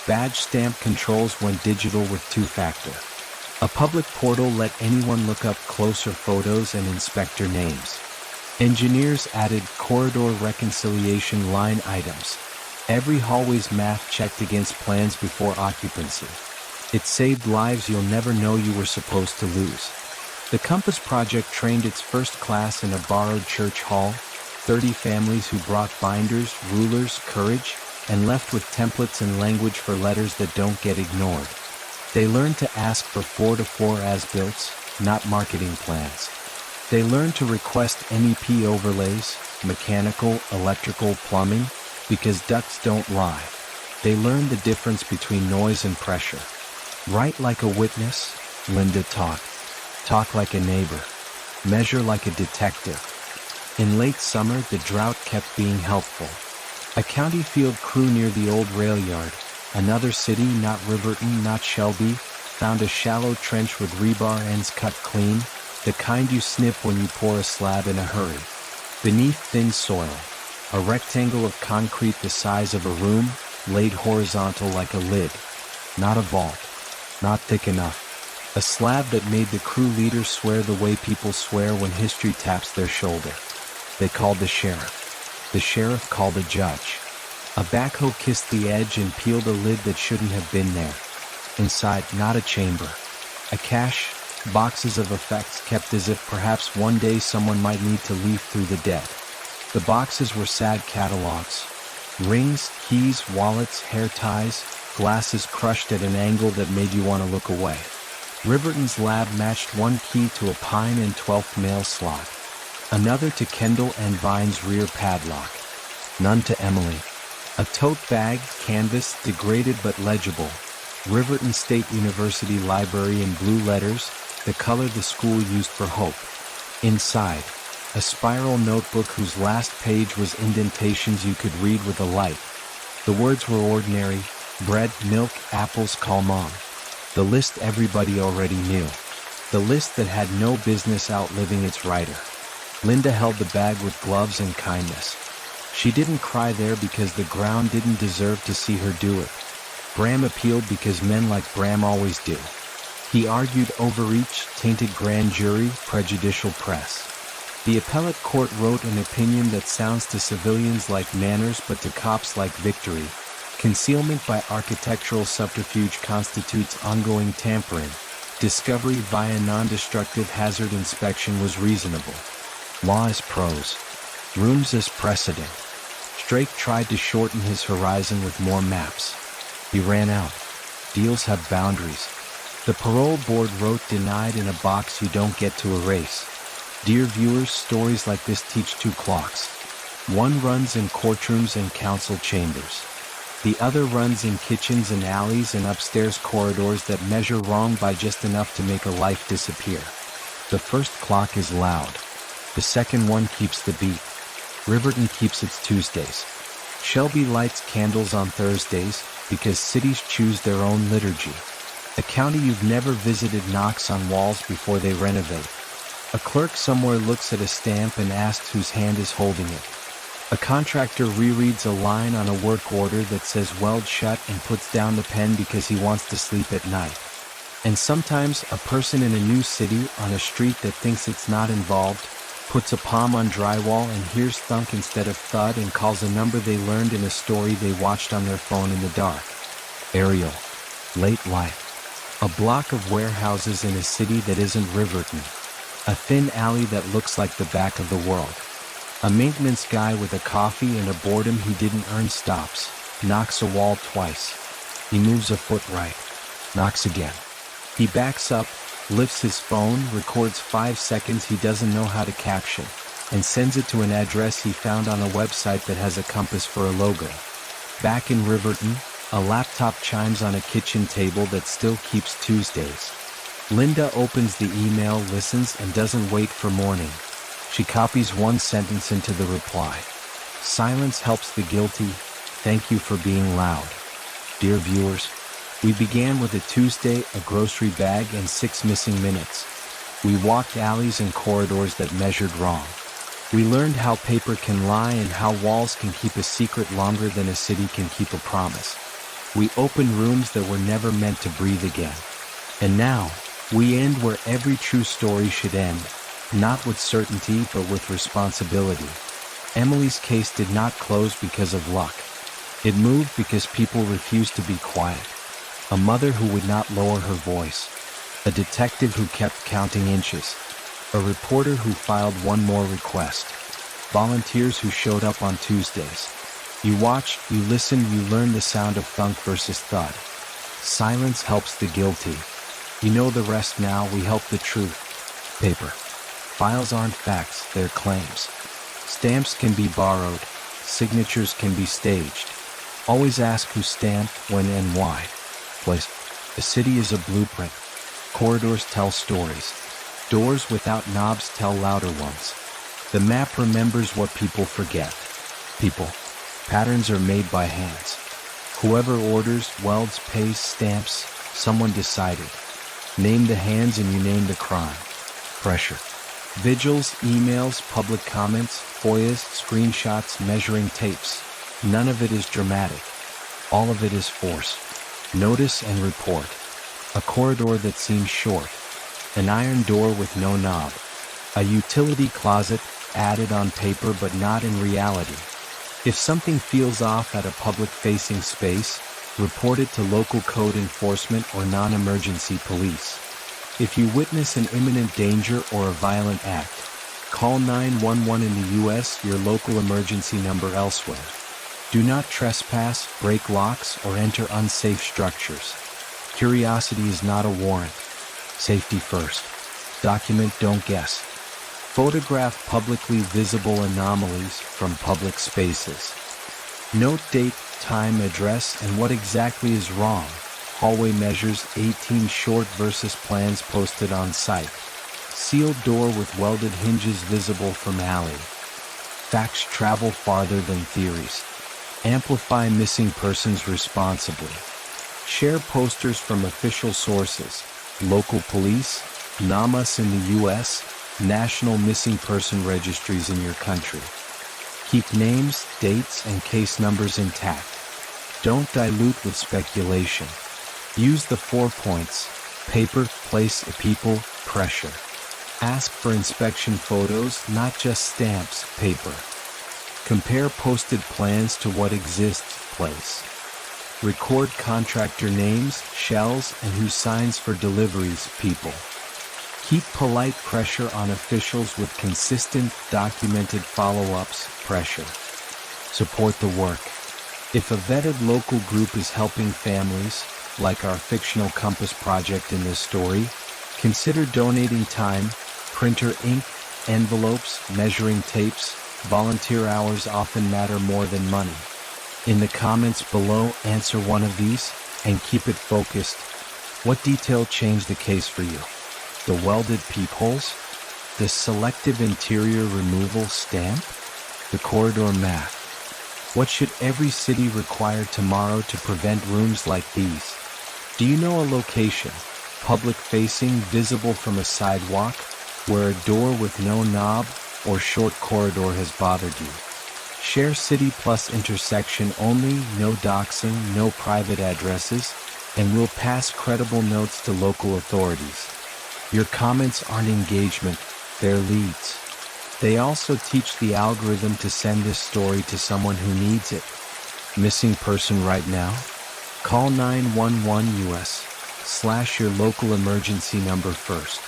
Badge stamp controls went digital with two-factor. A public portal let anyone look up closer photos and inspector names. Engineers added corridor reconciliation line items. Every hallway's math checked against plans before occupancy. It saved lives you'll never know you were supposed to lose. The Compass Project trained its first class in a borrowed church hall, 30 families who brought binders, rulers, courage, and left with templates and language for letters that don't get ignored. They learned to ask for 4-to-4 as-builts, not marketing plans. They learned to request MEP overlays, mechanical, electrical, plumbing, because ducts don't lie. They learned the difference between noise and pressure. Write like a witness, Linda taught. Talk like a neighbor. Measure like a detective. In late summer, the drought kept being helpful. A county field crew near the old rail yard, another city, not Riverton, not Shelby, found a shallow trench with rebar ends cut clean, the kind you snip when you pour a slab in a hurry. Beneath thin soil, a rectangle of concrete the size of a room, laid horizontal like a lid. Not a vault. Not thick enough. A slab that made the crew leader swear the way people swear when history taps their shoulder. They called the sheriff. The sheriff called a judge. A backhoe kissed the edge and peeled a lid that shouldn't have been there. Inside, not a chamber. A cache, boxes of effects kept as if perhaps one day someone might need to leaf through the dead. The boxes were sad catalogs. Rings, keys, wallets, hair ties, glasses crushed at an angle that made you want to look away. Riverton's lab matched one key to a pine and 12th mail slot. Another to Kendall and Vine's rear padlock. None to Emily. A tote bag, canvas, degraded but legible. Riverton State University Library in blue letters, the color the school used for hope. Inside, a spiral notebook whose last page was indentations you could read with a light. The words were ordinary: bread, milk, apples, call mom. The list everybody already knew. The list that had no business outliving its writer. Linda held the bag with gloves and kindness. She didn't cry there because the ground didn't deserve to see her do it. Bram appealed because men like Bram always do. He argued overreach, tainted grand jury, prejudicial press. The appellate court wrote an opinion that sounds to civilians like manners but to cops like victory. Concealment by architectural subterfuge constitutes ongoing tampering. Discovery via non-destructive hazard inspection was reasonable. Law as prose. Rooms as precedent. Drake tried to shorten his horizon with more maps. He ran out. Deals have boundaries. The parole board wrote denied in a box you don't get to erase. Dear viewers, stories like this teach two clocks. One runs in courtrooms and council chambers. The other runs in kitchens and alleys and upstairs corridors that measure wrong by just enough to make a life disappear. The first clock is loud. The second one keeps the beat. Riverton keeps its Tuesdays. Shelby lights candles on Thursdays because cities choose their own liturgy. A county you've never visited knocks on walls before they renovate. A clerk somewhere looks at a stamp and asks whose hand is holding it. A contractor rereads a line on a work order that says weld shut and puts down the pen because he wants to sleep at night. And sometimes a person in a new city on a street that thinks it's not involved puts a palm on drywall and hears thunk instead of thud and calls a number they learned in a story they watched on their phone in the dark. Ariel. Late life. A block of warehouses in a city that isn't Riverton. A thin alley that looks like the back of the world. A maintenance guy with a coffee and a boredom he didn't earn stops. Knocks a wall twice. He moves a foot right. Knocks again. He backs up, lifts his phone, records 5 seconds he doesn't know how to caption, and sends it to an address he found on a website that has a compass for a logo. Back in Riverton, a laptop chimes on a kitchen table that still keeps Tuesdays. Linda opens the email, listens, and doesn't wait for morning. She copies one sentence into the reply. Silence helps the guilty. Thank you for being loud. Dear viewers, we began with a Tuesday, a grocery bag, and 6 missing minutes. We walked alleys and corridors that measured wrong. We learned how paper can lie and how walls can keep a secret longer than a city can keep a promise. We opened rooms that were never meant to breathe again. And now, we end where every true story should end, not with certainty but with responsibility. Emily's case did not close because of luck. It moved because people refused to be quiet. A mother who would not lower her voice. A detective who kept counting inches. A reporter who filed one more request. Volunteers who showed up on Tuesdays. You watched, you listened, you learned the sound of thunk versus thud. Silence helps the guilty. You know the rest now, we help the truth. Paper. Files aren't facts, they're claims. Stamps can be borrowed. Signatures can be staged. Always ask who stamped, when and why. Place. The city is a blueprint. Corridors tell stories. Doors without knobs tell louder ones. The map remembers what people forget. People. Patterns are made by hands. Whoever orders, welds, pays, stamps, someone decided. Name the hands and you name the crime. Pressure. Vigils, emails, public comments, FOIAs, screenshots, measuring tapes. None of it is dramatic. All of it is force. Notice and report. A corridor that seems short. An iron door with no knob. A utility closet, added on paper but not in reality. If something feels off at a public-facing space, report it to local code enforcement or non-emergency police. If you witness an imminent danger or a violent act, call 911 in the U.S., your local emergency number elsewhere. Do not trespass, break locks, or enter unsafe structures. Curiosity is not a warrant. Safety first. Document, don't guess. Photograph publicly visible anomalies from public spaces. Note date, time, address, and what exactly is wrong. Hallway measures 18 short versus plans posted on site. Sealed door with welded hinges visible from alley. Facts travel farther than theories. Amplify missing persons responsibly. Share posters from official sources, local police, NAMUS in the U.S., National Missing Person Registries in your country. Keep names, dates, and case numbers intact. Don't dilute with speculation. Use the 4 points: paper, place, people, pressure. Ask for inspection photos, not just stamps, paper. Compare posted plans to what exists, place. Record contractor names, shells, and who signs for deliveries, people. Keep polite pressure on officials with consistent, documented follow-ups, pressure. Support the work. If a vetted local group is helping families, like our fictional Compass project in this story, consider donating time, printer ink, envelopes, measuring tapes. Volunteer hours often matter more than money. In the comments below, answer one of these and keep it focused. What detail changed the case for you? The welded peepholes? The selective interior removal stamp? The corridor map? What should every city require tomorrow to prevent rooms like these? Do you know a location, public-facing, visible from a sidewalk, where a door with no knob or short corridor has bothered you? Share city plus intersection only, no doxing, no private addresses, and we'll pass credible notes to local authorities. Your comments aren't engagement, they're leads. They also teach the algorithm to send this story to someone who needs it. Missing person right now? Call 911 US/ your local emergency number first.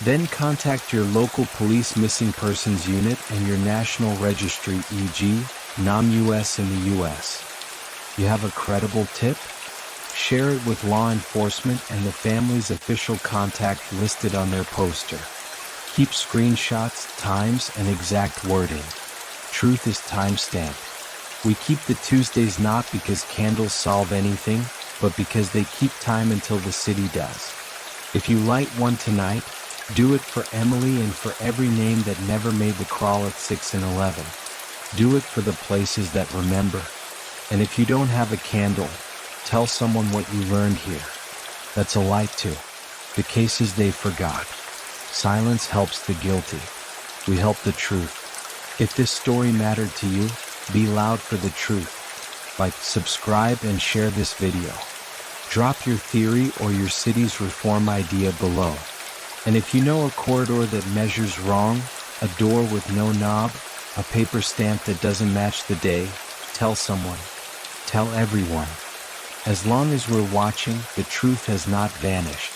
Then contact your local police missing persons unit and your national registry, e.g., NAMUS in the US. You have a credible tip? Share it with law enforcement and the family's official contact listed on their poster. Keep screenshots, times, and exact wording. Truth is timestamped. We keep the Tuesdays not because candles solve anything, but because they keep time until the city does. If you light one tonight, do it for Emily and for every name that never made the crawl at 6 and 11. Do it for the places that remember. And if you don't have a candle, tell someone what you learned here. That's a light too. The cases they forgot. Silence helps the guilty. We help the truth. If this story mattered to you, be loud for the truth. Like, subscribe, and share this video. Drop your theory or your city's reform idea below. And if you know a corridor that measures wrong, a door with no knob, a paper stamp that doesn't match the day, tell someone. Tell everyone. As long as we're watching, the truth has not vanished.